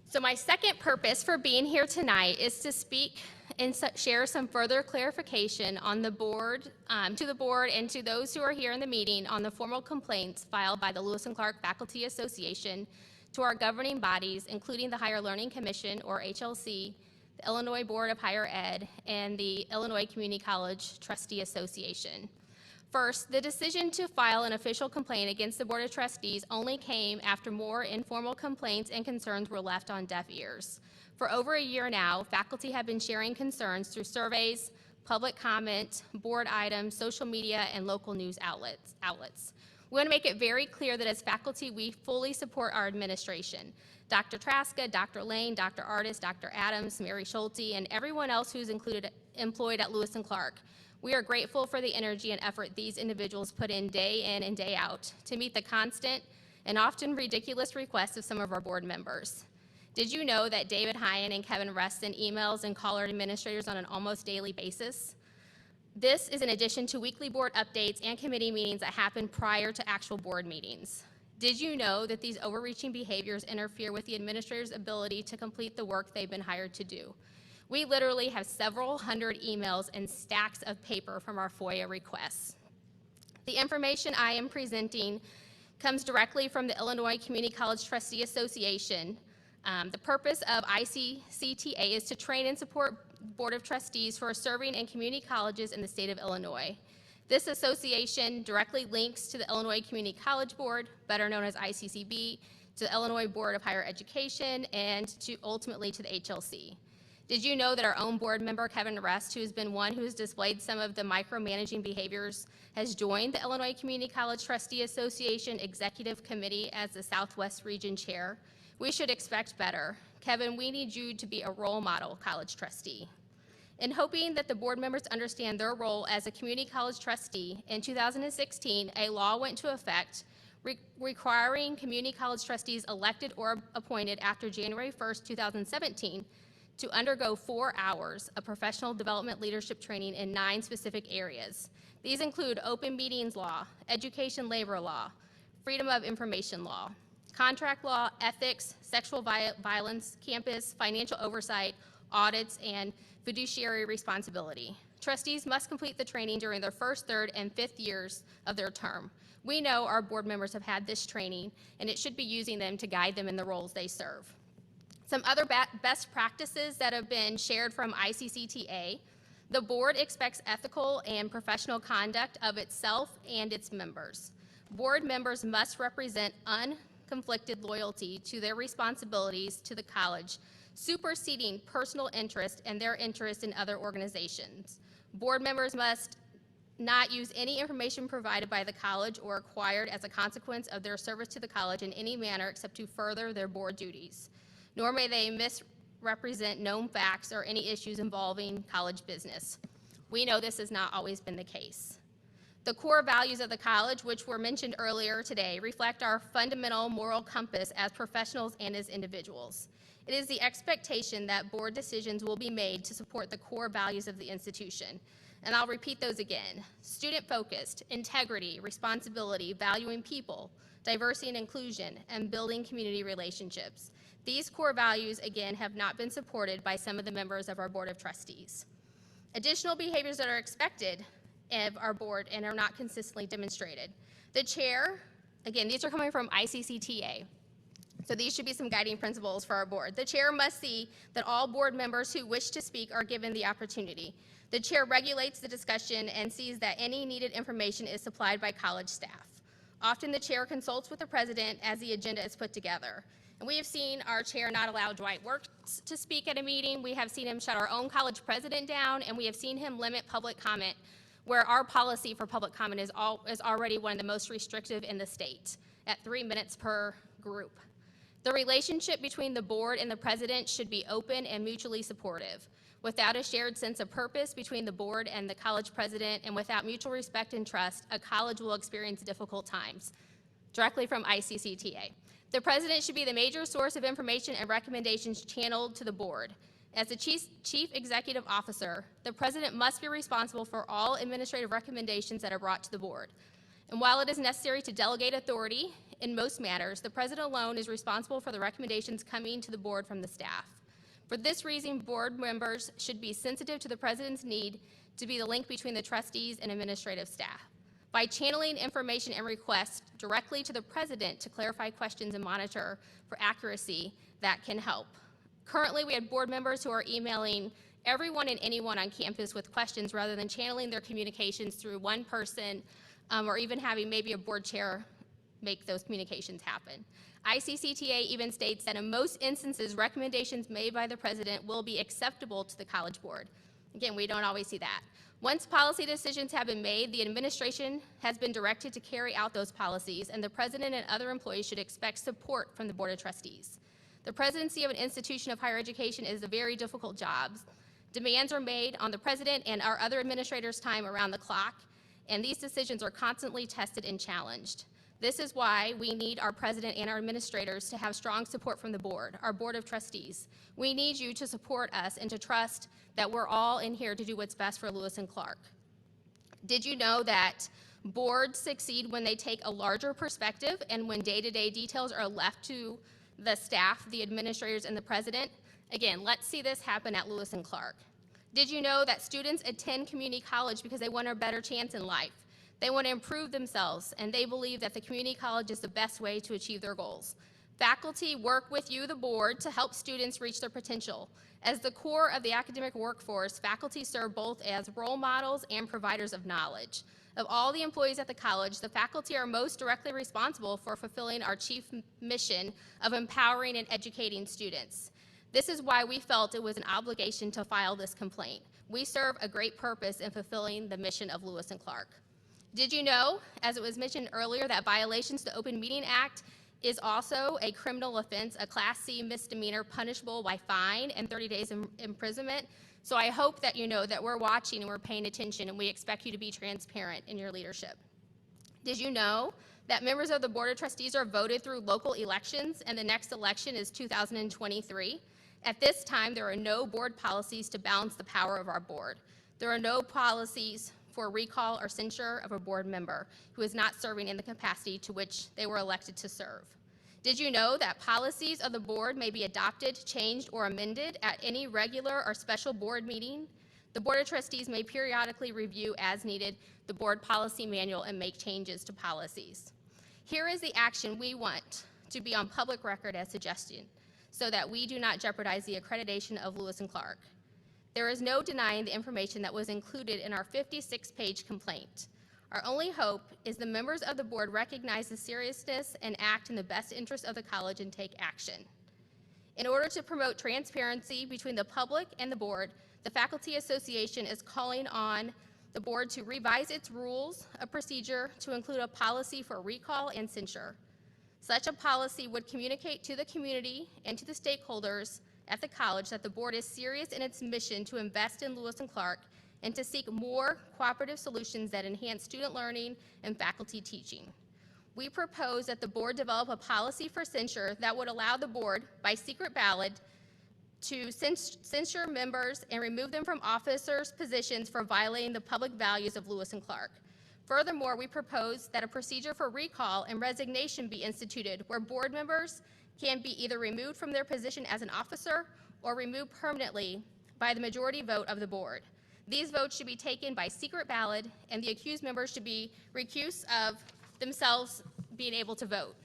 So my second purpose for being here tonight is to speak and share some further clarification on the board, to the board and to those who are here in the meeting on the formal complaints filed by the Lewis and Clark Faculty Association to our governing bodies, including the Higher Learning Commission, or HLC, the Illinois Board of Higher Ed, and the Illinois Community College Trustee Association. First, the decision to file an official complaint against the Board of Trustees only came after more informal complaints and concerns were left on deaf ears. For over a year now, faculty have been sharing concerns through surveys, public comment, board items, social media, and local news outlets. We want to make it very clear that as faculty, we fully support our administration. Dr. Traska, Dr. Lane, Dr. Artis, Dr. Adams, Mary Schulte, and everyone else who's employed at Lewis and Clark. We are grateful for the energy and effort these individuals put in and day out to meet the constant and often ridiculous requests of some of our board members. Did you know that David Hyen and Kevin Rest send emails and call our administrators on an almost daily basis? This is in addition to weekly board updates and committee meetings that happen prior to actual board meetings. Did you know that these overreaching behaviors interfere with the administrator's ability to complete the work they've been hired to do? We literally have several hundred emails and stacks of paper from our FOIA requests. The information I am presenting comes directly from the Illinois Community College Trustee Association. The purpose of ICCTA is to train and support Board of Trustees who are serving in community colleges in the state of Illinois. This association directly links to the Illinois Community College Board, better known as ICCB, to the Illinois Board of Higher Education, and ultimately to the HLC. Did you know that our own board member, Kevin Rest, who has been one who has displayed some of the micromanaging behaviors, has joined the Illinois Community College Trustee Association Executive Committee as the Southwest Region Chair? We should expect better. Kevin, we need you to be a role model college trustee. In hoping that the board members understand their role as a community college trustee, in 2016, a law went into effect requiring community college trustees elected or appointed after January 1st, 2017, to undergo 4 hours of professional development leadership training in 9 specific areas. These include open meetings law, education labor law, freedom of information law, contract law, ethics, sexual violence, campus, financial oversight, audits, and fiduciary responsibility. Trustees must complete the training during their first, third, and fifth years of their term. We know our board members have had this training, and it should be using them to guide them in the roles they serve. Some other best practices that have been shared from ICCTA: the board expects ethical and professional conduct of itself and its members. Board members must represent unconflicted loyalty to their responsibilities to the college, superseding personal interest and their interest in other organizations. Board members must not use any information provided by the college or acquired as a consequence of their service to the college in any manner except to further their board duties. Nor may they misrepresent known facts or any issues involving college business. We know this has not always been the case. The core values of the college, which were mentioned earlier today, reflect our fundamental moral compass as professionals and as individuals. It is the expectation that board decisions will be made to support the core values of the institution. And I'll repeat those again: student-focused, integrity, responsibility, valuing people, diversity and inclusion, and building community relationships. These core values, again, have not been supported by some of the members of our Board of Trustees. Additional behaviors that are expected of our board and are not consistently demonstrated. The chair, again, these are coming from ICCTA, so these should be some guiding principles for our board. The chair must see that all board members who wish to speak are given the opportunity. The chair regulates the discussion and sees that any needed information is supplied by college staff. Often the chair consults with the president as the agenda is put together. And we have seen our chair not allow Dwight Works to speak at a meeting. We have seen him shut our own college president down, and we have seen him limit public comment, where our policy for public comment is already one of the most restrictive in the state, at 3 minutes per group. The relationship between the board and the president should be open and mutually supportive. Without a shared sense of purpose between the board and the college president, and without mutual respect and trust, a college will experience difficult times. Directly from ICCTA. The president should be the major source of information and recommendations channeled to the board. As the chief executive officer, the president must be responsible for all administrative recommendations that are brought to the board. And while it is necessary to delegate authority in most matters, the president alone is responsible for the recommendations coming to the board from the staff. For this reason, board members should be sensitive to the president's need to be the link between the trustees and administrative staff. By channeling information and requests directly to the president to clarify questions and monitor for accuracy, that can help. Currently, we have board members who are emailing everyone and anyone on campus with questions rather than channeling their communications through one person or even having maybe a board chair make those communications happen. ICCTA even states that in most instances, recommendations made by the president will be acceptable to the college board. Again, we don't always see that. Once policy decisions have been made, the administration has been directed to carry out those policies, and the president and other employees should expect support from the Board of Trustees. The presidency of an institution of higher education is a very difficult job. Demands are made on the president and our other administrators' time around the clock, and these decisions are constantly tested and challenged. This is why we need our president and our administrators to have strong support from the board, our Board of Trustees. We need you to support us and to trust that we're all in here to do what's best for Lewis and Clark. Did you know that boards succeed when they take a larger perspective and when day-to-day details are left to the staff, the administrators, and the president? Again, let's see this happen at Lewis and Clark. Did you know that students attend community college because they want a better chance in life? They want to improve themselves, and they believe that the community college is the best way to achieve their goals. Faculty work with you, the board, to help students reach their potential. As the core of the academic workforce, faculty serve both as role models and providers of knowledge. Of all the employees at the college, the faculty are most directly responsible for fulfilling our chief mission of empowering and educating students. This is why we felt it was an obligation to file this complaint. We serve a great purpose in fulfilling the mission of Lewis and Clark. Did you know, as it was mentioned earlier, that violations to the Open Meeting Act is also a criminal offense, a Class C misdemeanor punishable by fine and 30 days imprisonment? So I hope that you know that we're watching and we're paying attention, and we expect you to be transparent in your leadership. Did you know that members of the Board of Trustees are voted through local elections, and the next election is 2023? At this time, there are no board policies to balance the power of our board. There are no policies for recall or censure of a board member who is not serving in the capacity to which they were elected to serve. Did you know that policies of the board may be adopted, changed, or amended at any regular or special board meeting? The Board of Trustees may periodically review as needed the board policy manual and make changes to policies. Here is the action we want to be on public record as suggestion so that we do not jeopardize the accreditation of Lewis and Clark. There is no denying the information that was included in our 56-page complaint. Our only hope is the members of the board recognize the seriousness and act in the best interest of the college and take action. In order to promote transparency between the public and the board, the Faculty Association is calling on the board to revise its rules of procedure to include a policy for recall and censure. Such a policy would communicate to the community and to the stakeholders at the college that the board is serious in its mission to invest in Lewis and Clark and to seek more cooperative solutions that enhance student learning and faculty teaching. We propose that the board develop a policy for censure that would allow the board, by secret ballot, to censure members and remove them from officers' positions for violating the public values of Lewis and Clark. Furthermore, we propose that a procedure for recall and resignation be instituted where board members can be either removed from their position as an officer or removed permanently by the majority vote of the board. These votes should be taken by secret ballot, and the accused members should be recused of themselves being able to vote.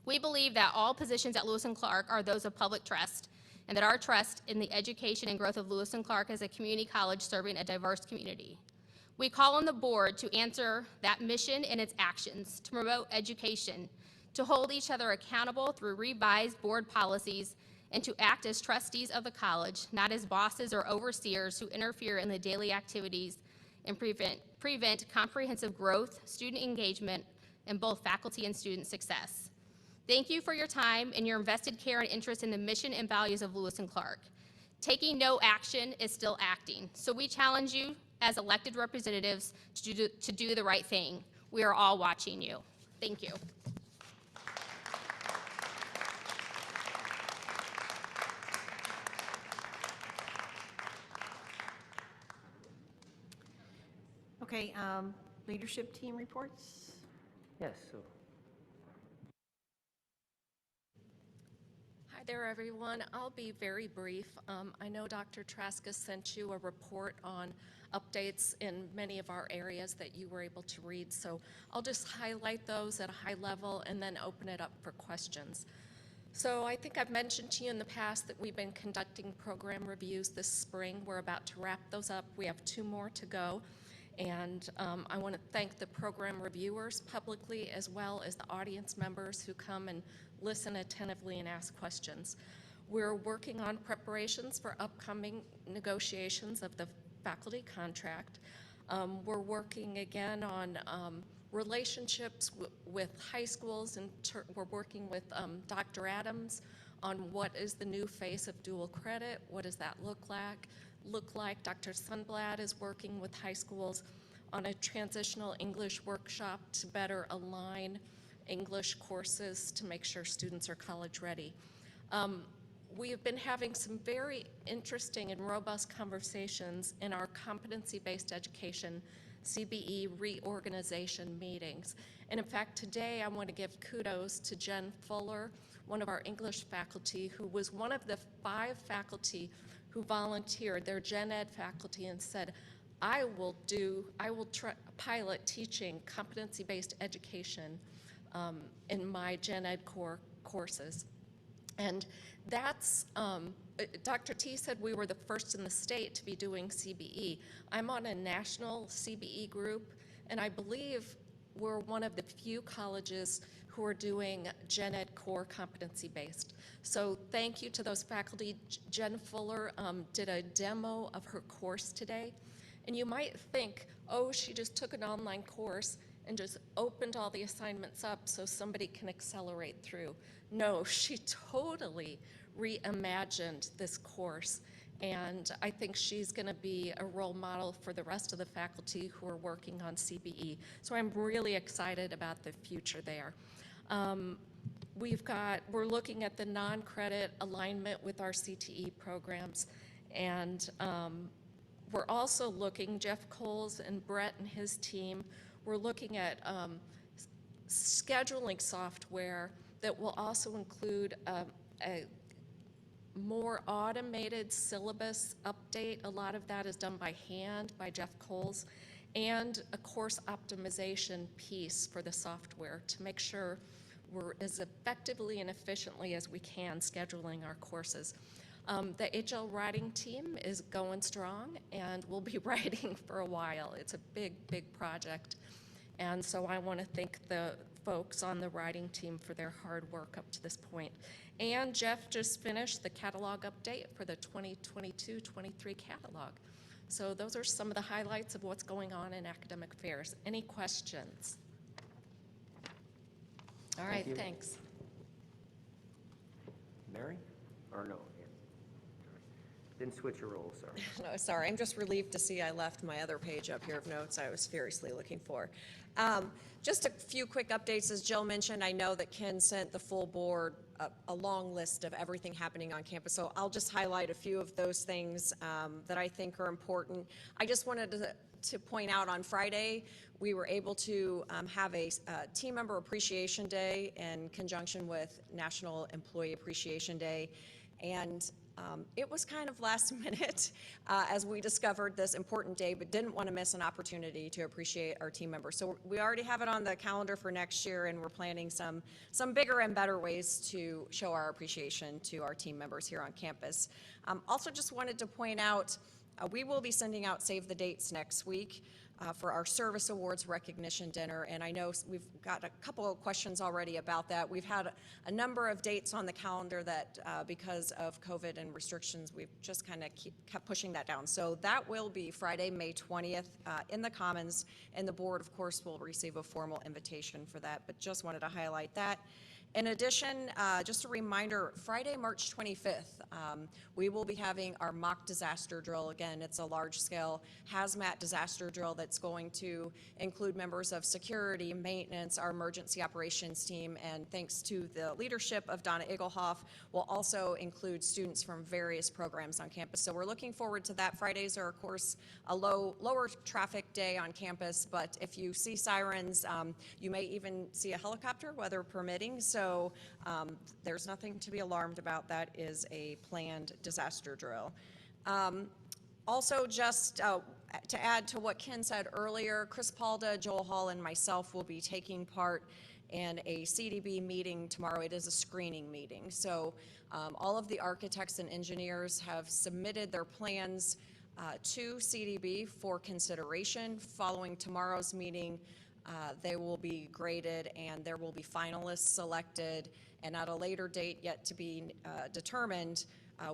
We believe that all positions at Lewis and Clark are those of public trust, and that our trust in the education and growth of Lewis and Clark as a community college serving a diverse community. We call on the board to answer that mission in its actions, to promote education, to hold each other accountable through revised board policies, and to act as trustees of the college, not as bosses or overseers who interfere in the daily activities and prevent comprehensive growth, student engagement, and both faculty and student success. Thank you for your time and your invested care and interest in the mission and values of Lewis and Clark. Taking no action is still acting, so we challenge you as elected representatives to do the right thing. We are all watching you. Thank you. Okay, leadership team reports. Yes, so Hi there. there, everyone. I'll be very brief. I know Dr. Traska sent you a report on updates in many of our areas that you were able to read, so I'll just highlight those at a high level and then open it up for questions. So I think I've mentioned to you in the past that we've been conducting program reviews this spring. We're about to wrap those up. We have 2 more to go. And I want to thank the program reviewers publicly, as well as the audience members who come and listen attentively and ask questions. We're working on preparations for upcoming negotiations of the faculty contract. We're working again on relationships with high schools, and we're working with Dr. Adams on what is the new face of dual credit, what does that look like. Dr. Sundblad is working with high schools on a transitional English workshop to better align English courses to make sure students are college ready. We have been having some very interesting and robust conversations in our competency-based education CBE reorganization meetings. And in fact, today I want to give kudos to Jen Fuller, one of our English faculty, who was one of the 5 faculty who volunteered, their gen ed faculty, and said, I will pilot teaching competency-based education in my gen ed core courses. And that's, Dr. T said we were the first in the state to be doing CBE. I'm on a national CBE group, and I believe we're one of the few colleges who are doing gen ed core competency-based. So thank you to those faculty. Jen Fuller did a demo of her course today. And you might think, oh, she just took an online course and just opened all the assignments up so somebody can accelerate through. No, she totally reimagined this course. And I think she's going to be a role model for the rest of the faculty who are working on CBE. So I'm really excited about the future there. We're looking at the non-credit alignment with our CTE programs. And we're also looking, Jeff Coles and Brett and his team, we're looking at scheduling software that will also include a more automated syllabus update. A lot of that is done by hand by Jeff Coles, and a course optimization piece for the software to make sure we're as effectively and efficiently as we can scheduling our courses. The HL writing team is going strong, and we'll be writing for a while. It's a big, big project. And so I want to thank the folks on the writing team for their hard work up to this point. And Jeff just finished the catalog update for the 2022-23 catalog. So those are some of the highlights of what's going on in academic affairs. Any questions? All right, thanks. Mary? Or no? Didn't switch your roles, sorry. No, sorry, I'm just relieved to see I left my other page up here of notes I was furiously looking for. Just a few quick updates. As Jill mentioned, I know that Ken sent the full board a long list of everything happening on campus, so I'll just highlight a few of those things that I think are important. I just wanted to point out on Friday, we were able to have a team member appreciation day in conjunction with National Employee Appreciation Day, and it was kind of last minute as we discovered this important day, but didn't want to miss an opportunity to appreciate our team members. So we already have it on the calendar for next year, and we're planning some bigger and better ways to show our appreciation to our team members here on campus. Also just wanted to point out, we will be sending out save the dates next week for our Service Awards recognition dinner, and I know we've got a couple of questions already about that. We've had a number of dates on the calendar that because of COVID and restrictions, we've just kind of kept pushing that down. So that will be Friday, May 20th in the Commons, and the board, of course, will receive a formal invitation for that, but just wanted to highlight that. In addition, just a reminder, Friday, March 25th, we will be having our mock disaster drill. Again, it's a large-scale hazmat disaster drill that's going to include members of security, maintenance, our emergency operations team, and thanks to the leadership of Donna Egelhoff, will also include students from various programs on campus. So we're looking forward to that. Fridays are, of course, a lower traffic day on campus, but if you see sirens, you may even see a helicopter, weather permitting. So So there's nothing to be alarmed about. That is a planned disaster drill. Also, just to add to what Ken said earlier, Chris Palda, Joel Hall, and myself will be taking part in a Cdb meeting tomorrow. It is a screening meeting. So all of the architects and engineers have submitted their plans to Cdb for consideration. Following tomorrow's meeting, they will be graded and there will be finalists selected. And at a later date yet to be determined,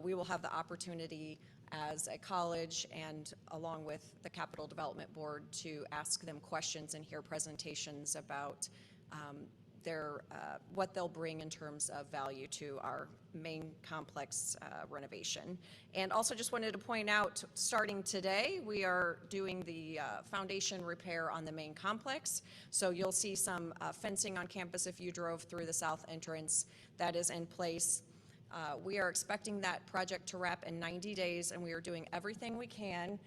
we will have the opportunity as a college and along with the Capital Development Board to ask them questions and hear presentations about what they'll bring in terms of value to our main complex renovation. And also just wanted to point out, starting today, we are doing the foundation repair on the main complex. So you'll see some fencing on campus if you drove through the south entrance. That is in place. We are expecting that project to wrap in 90 days, and we are doing everything we can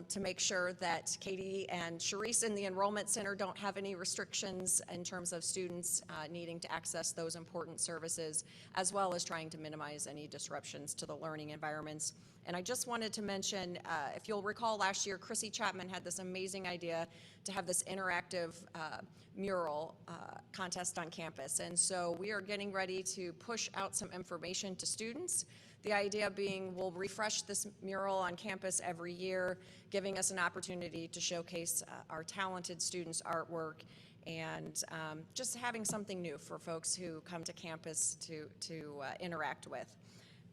to make sure that Katie and Sharice in the Enrollment Center don't have any restrictions in terms of students needing to access those important services, as well as trying to minimize any disruptions to the learning environments. And I just wanted to mention, if you'll recall last year, Chrissy Chapman had this amazing idea to have this interactive mural contest on campus. And so we are getting ready to push out some information to students. The idea being we'll refresh this mural on campus every year, giving us an opportunity to showcase our talented students' artwork and just having something new for folks who come to campus to interact with.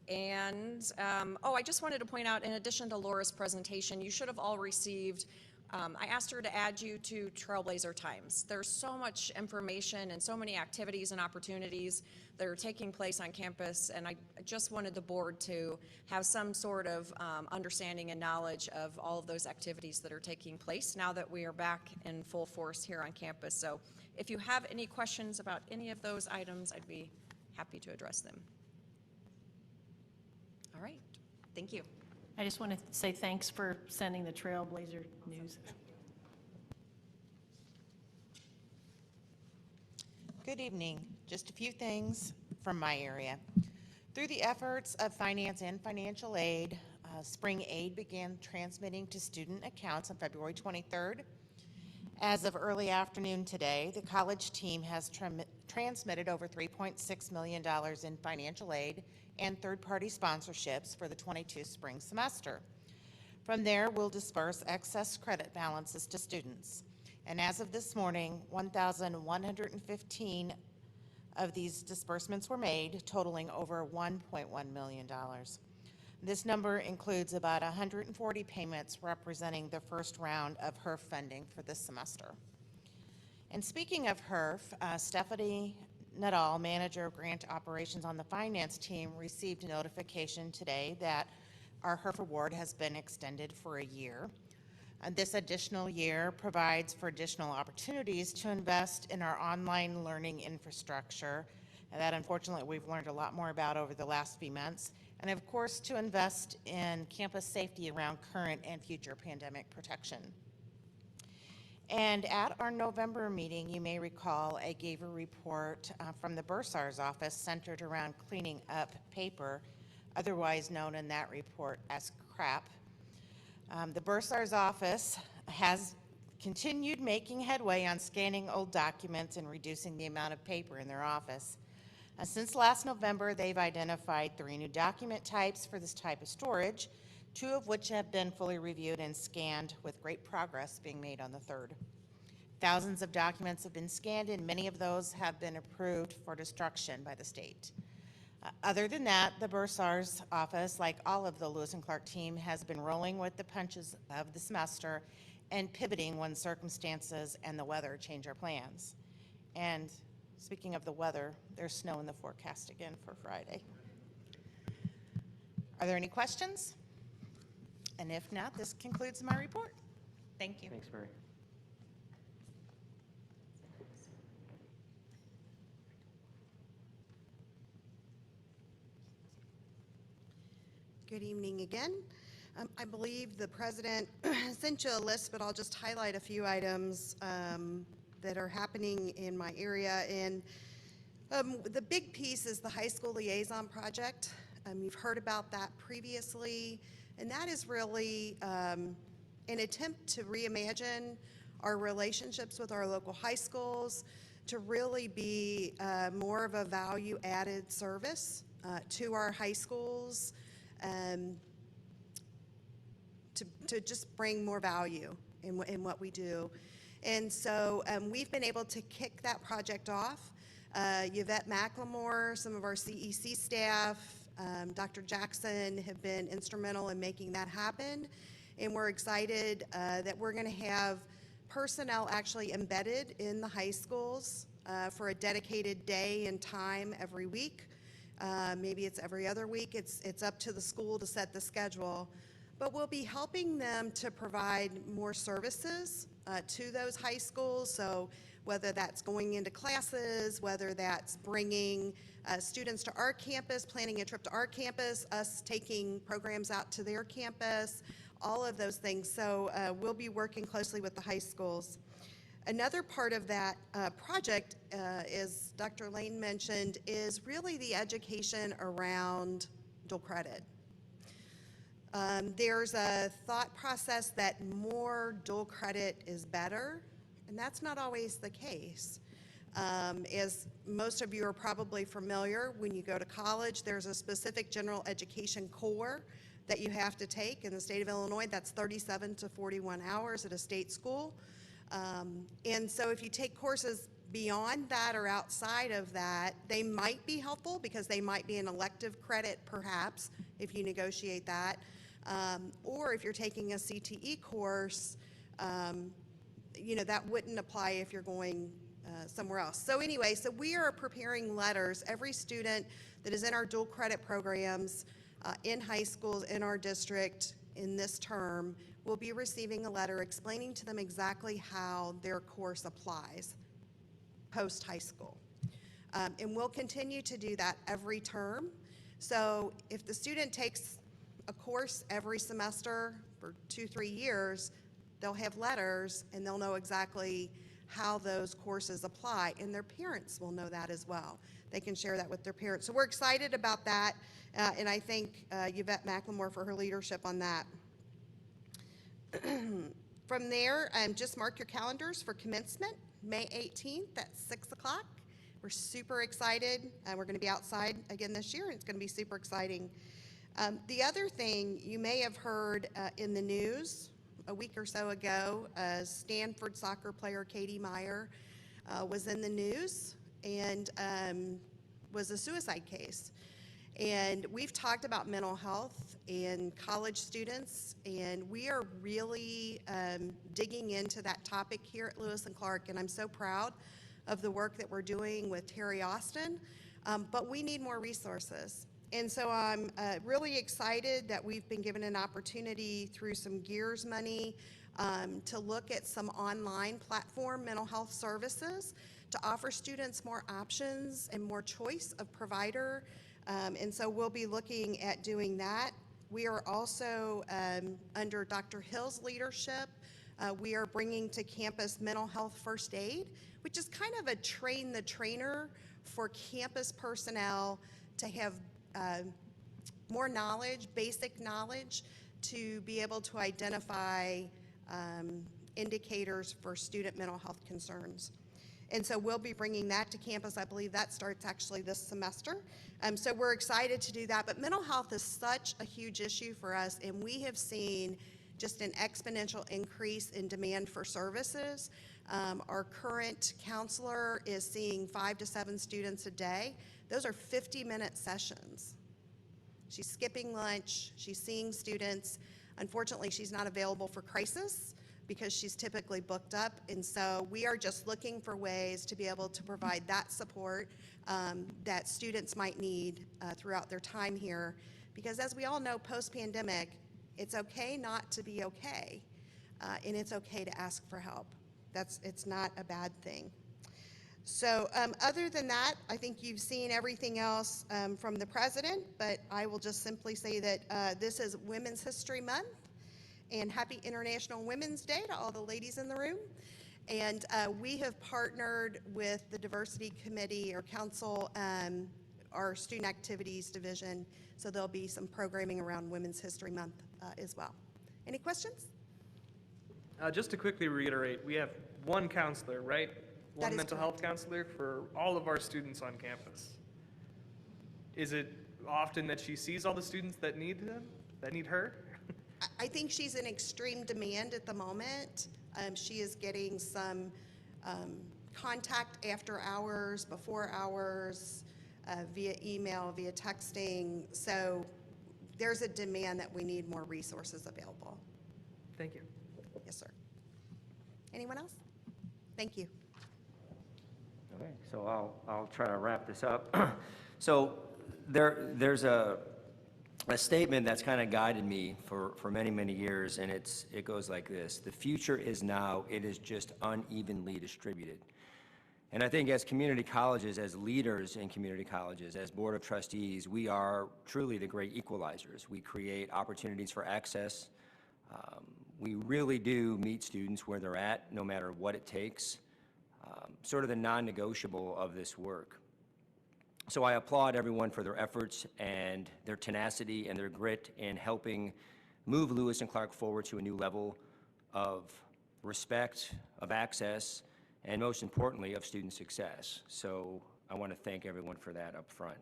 And, I just wanted to point out, in addition to Laura's presentation, you should have all received, I asked her to add you to Trailblazer Times. There's so much information and so many activities and opportunities that are taking place on campus, and I just wanted the board to have some sort of understanding and knowledge of all of those activities that are taking place now that we are back in full force here on campus. So if you have any questions about any of those items, I'd be happy to address them. All right, thank you. I just want to say thanks for sending the Trailblazer news. Good evening. Just a few things from my area. Through the efforts of finance and financial aid, spring aid began transmitting to student accounts on February 23rd. As of early afternoon today, the college team has transmitted over $3.6 million in financial aid and third-party sponsorships for the 22 spring semester. From there, we'll disperse excess credit balances to students. And as of this morning, 1,115 of these disbursements were made, totaling over $1.1 million. This number includes about 140 payments representing the first round of HERF funding for this semester. And speaking of HERF, Stephanie Nadal, Manager of Grant Operations on the finance team, received a notification today that our Herp Award has been extended for a year. And this additional year provides for additional opportunities to invest in our online learning infrastructure, and that unfortunately we've learned a lot more about over the last few months, and of course to invest in campus safety around current and future pandemic protection. And at our November meeting, you may recall I gave a report from the Bursar's office centered around cleaning up paper, otherwise known in that report as crap. The Bursar's office has continued making headway on scanning old documents and reducing the amount of paper in their office. Since last November, they've identified 3 new document types for this type of storage, 2 of which have been fully reviewed and scanned, with great progress being made on the 3rd. Thousands of documents have been scanned, and many of those have been approved for destruction by the state. Other than that, the Bursar's office, like all of the Lewis and Clark team, has been rolling with the punches of the semester and pivoting when circumstances and the weather change our plans. And speaking of the weather, there's snow in the forecast again for Friday. Are there any questions? And if not, this concludes my report. Thank you. Thanks, Mary. Good evening again. I believe the president sent you a list, but I'll just highlight a few items that are happening in my area. And The big piece is the high school liaison project. You've heard about that previously, and that is really an attempt to reimagine our relationships with our local high schools, to really be more of a value-added service to our high schools, to just bring more value in what we do. And so we've been able to kick that project off. Yvette McLemore, some of our CEC staff, Dr. Jackson have been instrumental in making that happen. And we're excited that we're going to have personnel actually embedded in the high schools for a dedicated day and time every week. Maybe it's every other week. It's up to the school to set the schedule. But we'll be helping them to provide more services to those high schools. So whether that's going into classes, whether that's bringing students to our campus, planning a trip to our campus, us taking programs out to their campus, all of those things. So we'll be working closely with the high schools. Another part of that project, as Dr. Lane mentioned, is really the education around dual credit. There's a thought process that more dual credit is better, and that's not always the case. As most of you are probably familiar, when you go to college, there's a specific general education core that you have to take. In the state of Illinois, that's 37 to 41 hours at a state school. And so if you take courses beyond that or outside of that, they might be helpful because they might be an elective credit, perhaps, if you negotiate that. Or if you're taking a CTE course, that wouldn't apply if you're going somewhere else. So anyway, so we are preparing letters. Every student that is in our dual credit programs in high schools in our district in this term will be receiving a letter explaining to them exactly how their course applies post-high school. And we'll continue to do that every term. So if the student takes a course every semester for 2-3 years, they'll have letters and they'll know exactly how those courses apply, and their parents will know that as well. They can share that with their parents. So we're excited about that, and I thank Yvette McLemore for her leadership on that. From there, just mark your calendars for commencement, May 18th at 6 o'clock. We're super excited. We're going to be outside again this year, and it's going to be super exciting. The other thing you may have heard in the news a week or so ago, Stanford soccer player Katie Meyer was in the news and was a suicide case. And we've talked about mental health and college students, and we are really digging into that topic here at Lewis and Clark, and I'm so proud of the work that we're doing with Terry Austin, but we need more resources. And so I'm really excited that we've been given an opportunity through some GEARS money to look at some online platform mental health services to offer students more options and more choice of provider. And so we'll be looking at doing that. We are also, under Dr. Hill's leadership, we are bringing to campus mental health first aid, which is kind of a train the trainer for campus personnel to have more knowledge, basic knowledge, to be able to identify indicators for student mental health concerns. And so we'll be bringing that to campus. I believe that starts actually this semester. So we're excited to do that. But mental health is such a huge issue for us, and we have seen just an exponential increase in demand for services. Our current counselor is seeing 5 to 7 students a day. Those are 50-minute sessions. She's skipping lunch, she's seeing students. Unfortunately, she's not available for crisis because she's typically booked up, and so we are just looking for ways to be able to provide that support that students might need throughout their time here, because as we all know, post-pandemic, it's okay not to be okay, and it's okay to ask for help. It's not a bad thing. So other than that, I think you've seen everything else from the president, but I will just simply say that this is Women's History Month, and happy International Women's Day to all the ladies in the room. And we have partnered with the Diversity Committee or Council, our Student Activities Division, so there'll be some programming around Women's History Month as well. Any questions? Just to quickly reiterate, we have one counselor, right? That One is mental health counselor for all of our students on campus. Is it often that she sees all the students that need them, that need her? I think she's in extreme demand at the moment. She is getting some contact after hours, before hours, via email, via texting. So there's a demand that we need more resources available. Thank you. Yes, sir. Anyone else? Thank you. Okay, so I'll try to wrap this up. So there's a statement that's kind of guided me for many, many years, and it goes like this: the future is now, it is just unevenly distributed. And I think as community colleges, as leaders in community colleges, as board of trustees, we are truly the great equalizers. We create opportunities for access. We really do meet students where they're at, no matter what it takes, sort of the non-negotiable of this work. So I applaud everyone for their efforts and their tenacity and their grit in helping move Lewis and Clark forward to a new level of respect, of access, and most importantly, of student success. So I want to thank everyone for that up front.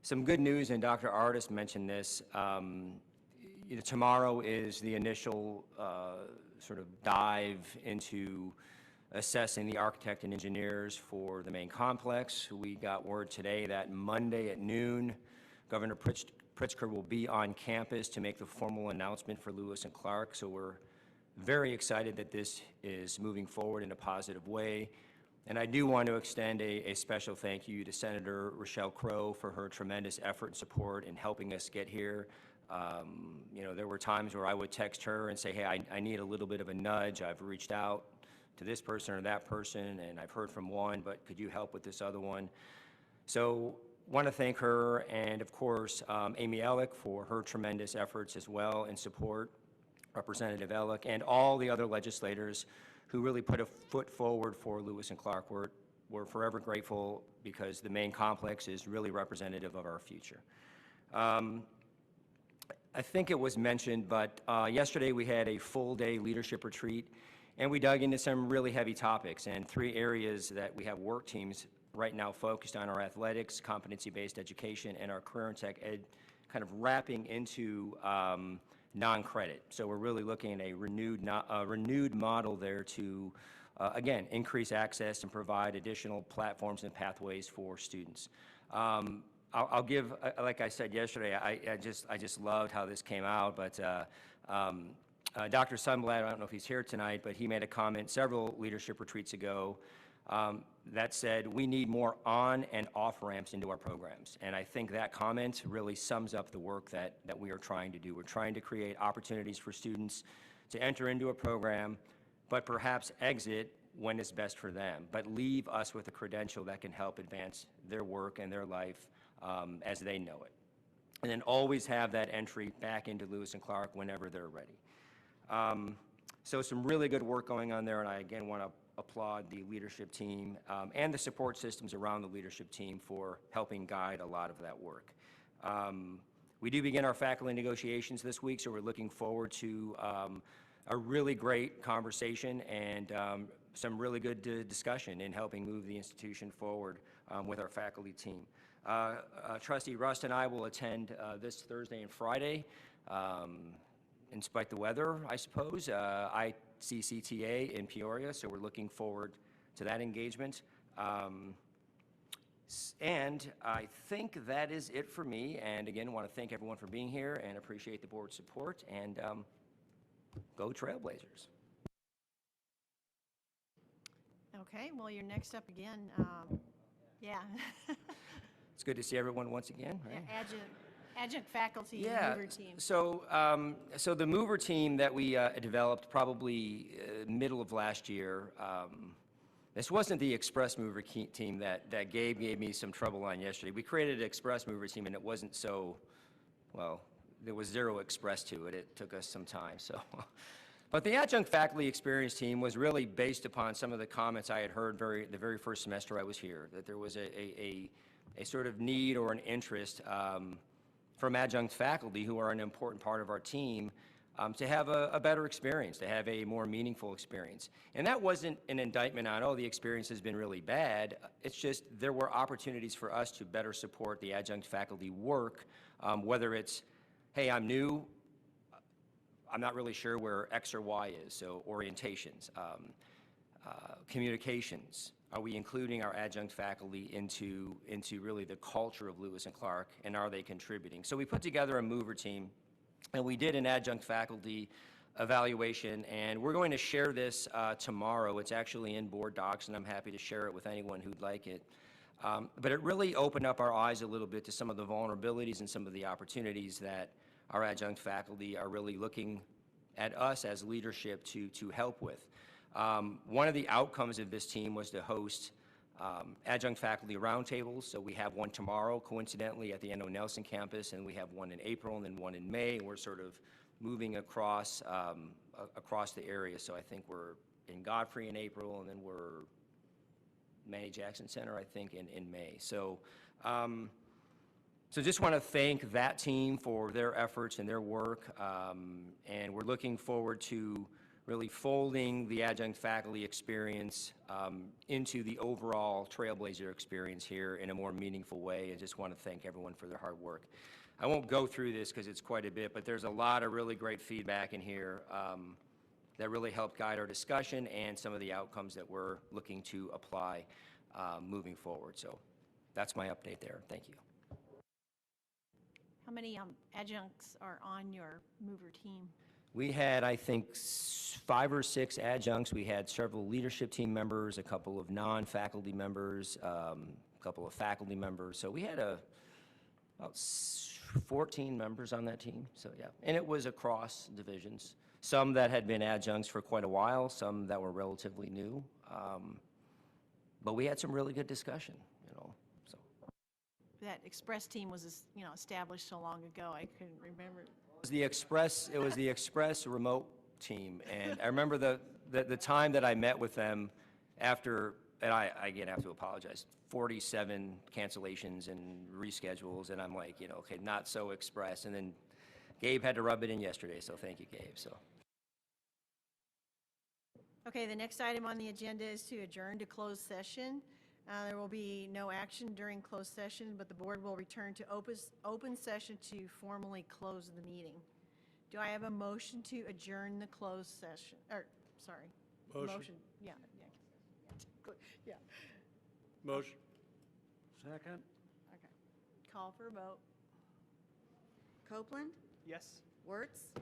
Some good news, and Dr. Artis mentioned this, tomorrow is the initial sort of dive into assessing the architect and engineers for the main complex. We got word today that Monday at noon, Governor Pritzker will be on campus to make the formal announcement for Lewis and Clark. So we're very excited that this is moving forward in a positive way. And I do want to extend a special thank you to Senator Rochelle Crow for her tremendous effort and support in helping us get here. There were times where I would text her and say, hey, I need a little bit of a nudge. I've reached out to this person or that person, and I've heard from one, but could you help with this other one? So want to thank her, and of course, Amy Ellick for her tremendous efforts as well and support, Representative Ellick, and all the other legislators who really put a foot forward for Lewis and Clark. We're forever grateful because the main complex is really representative of our future. I think it was mentioned, but yesterday we had a full-day leadership retreat, and we dug into some really heavy topics, and 3 areas that we have work teams right now focused on are athletics, competency-based education, and our career and tech ed kind of wrapping into non-credit. So we're really looking at a renewed model there to, again, increase access and provide additional platforms and pathways for students. I'll give, like I said yesterday, I just loved how this came out, but Dr. Sunblatt, I don't know if he's here tonight, but he made a comment several leadership retreats ago that said we need more on and off ramps into our programs. And I think that comment really sums up the work that we are trying to do. We're trying to create opportunities for students to enter into a program, but perhaps exit when it's best for them, but leave us with a credential that can help advance their work and their life as they know it. And then always have that entry back into Lewis and Clark whenever they're ready. So some really good work going on there, and I again want to applaud the leadership team and the support systems around the leadership team for helping guide a lot of that work. We do begin our faculty negotiations this week, so we're looking forward to a really great conversation and some really good discussion in helping move the institution forward with our faculty team. Trustee Rust and I will attend this Thursday and Friday. In spite of the weather, I suppose, ICCTA in Peoria, so we're looking forward to that engagement. And I think that is it for me, and again, want to thank everyone for being here and appreciate the board's support, and go Trailblazers. Okay, well, you're next up again. Yeah. It's good to see everyone once again, right? Adjunct faculty mover team. So the mover team that we developed probably middle of last year, this wasn't the express mover team that Gabe gave me some trouble on yesterday. We created an express mover team and it wasn't so, well, there was zero express to it. It took us some time. But the adjunct faculty experience team was really based upon some of the comments I had heard the very first semester I was here, that there was a sort of need or an interest from adjunct faculty, who are an important part of our team, to have a better experience, to have a more meaningful experience. And that wasn't an indictment on, oh, the experience has been really bad. It's just there were opportunities for us to better support the adjunct faculty work, whether it's, hey, I'm new, I'm not really sure where X or Y is, so orientations, communications. Are we including our adjunct faculty into really the culture of Lewis and Clark, and are they contributing? So we put together a mover team, and we did an adjunct faculty evaluation, and we're going to share this tomorrow. It's actually in board docs, and I'm happy to share it with anyone who'd like it. But it really opened up our eyes a little bit to some of the vulnerabilities and some of the opportunities that our adjunct faculty are really looking at us as leadership to help with. One of the outcomes of this team was to host adjunct faculty roundtables. So we have one tomorrow, coincidentally, at the N.O. Nelson campus, and we have one in April and then one in May. We're sort of moving across the area. So I think we're in Godfrey in April, and then we're Manny Jackson Center, I think, in May. So just want to thank that team for their efforts and their work, and we're looking forward to really folding the adjunct faculty experience into the overall Trailblazer experience here in a more meaningful way, and just want to thank everyone for their hard work. I won't go through this because it's quite a bit, but there's a lot of really great feedback in here that really helped guide our discussion and some of the outcomes that we're looking to apply moving forward. So that's my update there. Thank you. How many adjuncts are on your mover team? We had, I think, 5 or 6 adjuncts. We had several leadership team members, a couple of non-faculty members, a couple of faculty members. So we had about 14 members on that team. So yeah, and it was across divisions. Some that had been adjuncts for quite a while, some that were relatively new. But we had some really good discussion, you know. So That express team was, established so long ago, I couldn't remember. it was the Express remote team, and I remember the time that I met with them after, and I again have to apologize, 47 cancellations and reschedules, and I'm like, okay, not so Express, and then Gabe had to rub it in yesterday, so thank you, Gabe. So. Okay, the next item on the agenda is to adjourn to closed session. There will be no action during closed session, but the board will return to open session to formally close the meeting. Do I have a motion to adjourn the closed session? Motion. Yeah. Motion. Second? Okay. Call for a vote. Copeland, Yes. Wertz,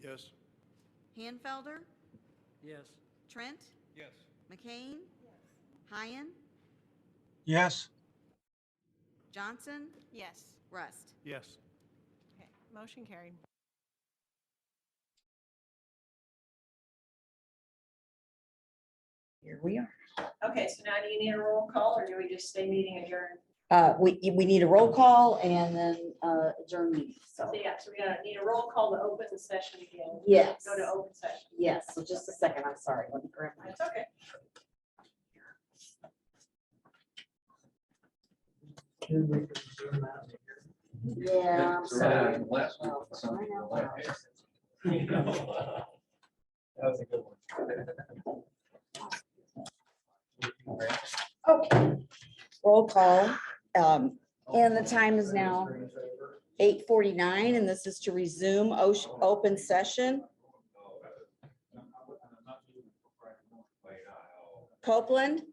Yes. Hanfelder, Yes. Trent, Yes. McCain, Hyen, Yes. Johnson, Yes. Rust. Yes. Okay, motion carried. Here we are. Okay, so now do you need a roll call, or do we just stay meeting adjourned? We need a roll call and then adjourn meeting, so. So we need a roll call to open the session again. Yes. Go to open session. Yes, so just a second, I'm sorry, let me grab my. That's okay. Yeah, I'm sorry. Well, I know. That was a good one. Okay, roll call, and the time is now 8:49, and this is to resume open session. Copeland,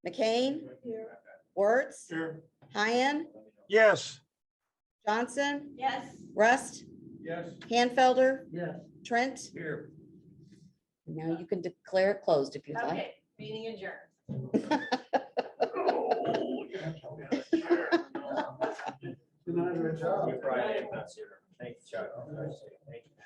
McCain, Wertz, Hyen, Yes. Johnson, Yes. Rust, Yes. Hanfelder, Yes. Trent. Here. Now you can declare it closed if you'd like. Okay, meeting adjourned. Good job. Friday, that's your, thank you, Chuck. Thank you.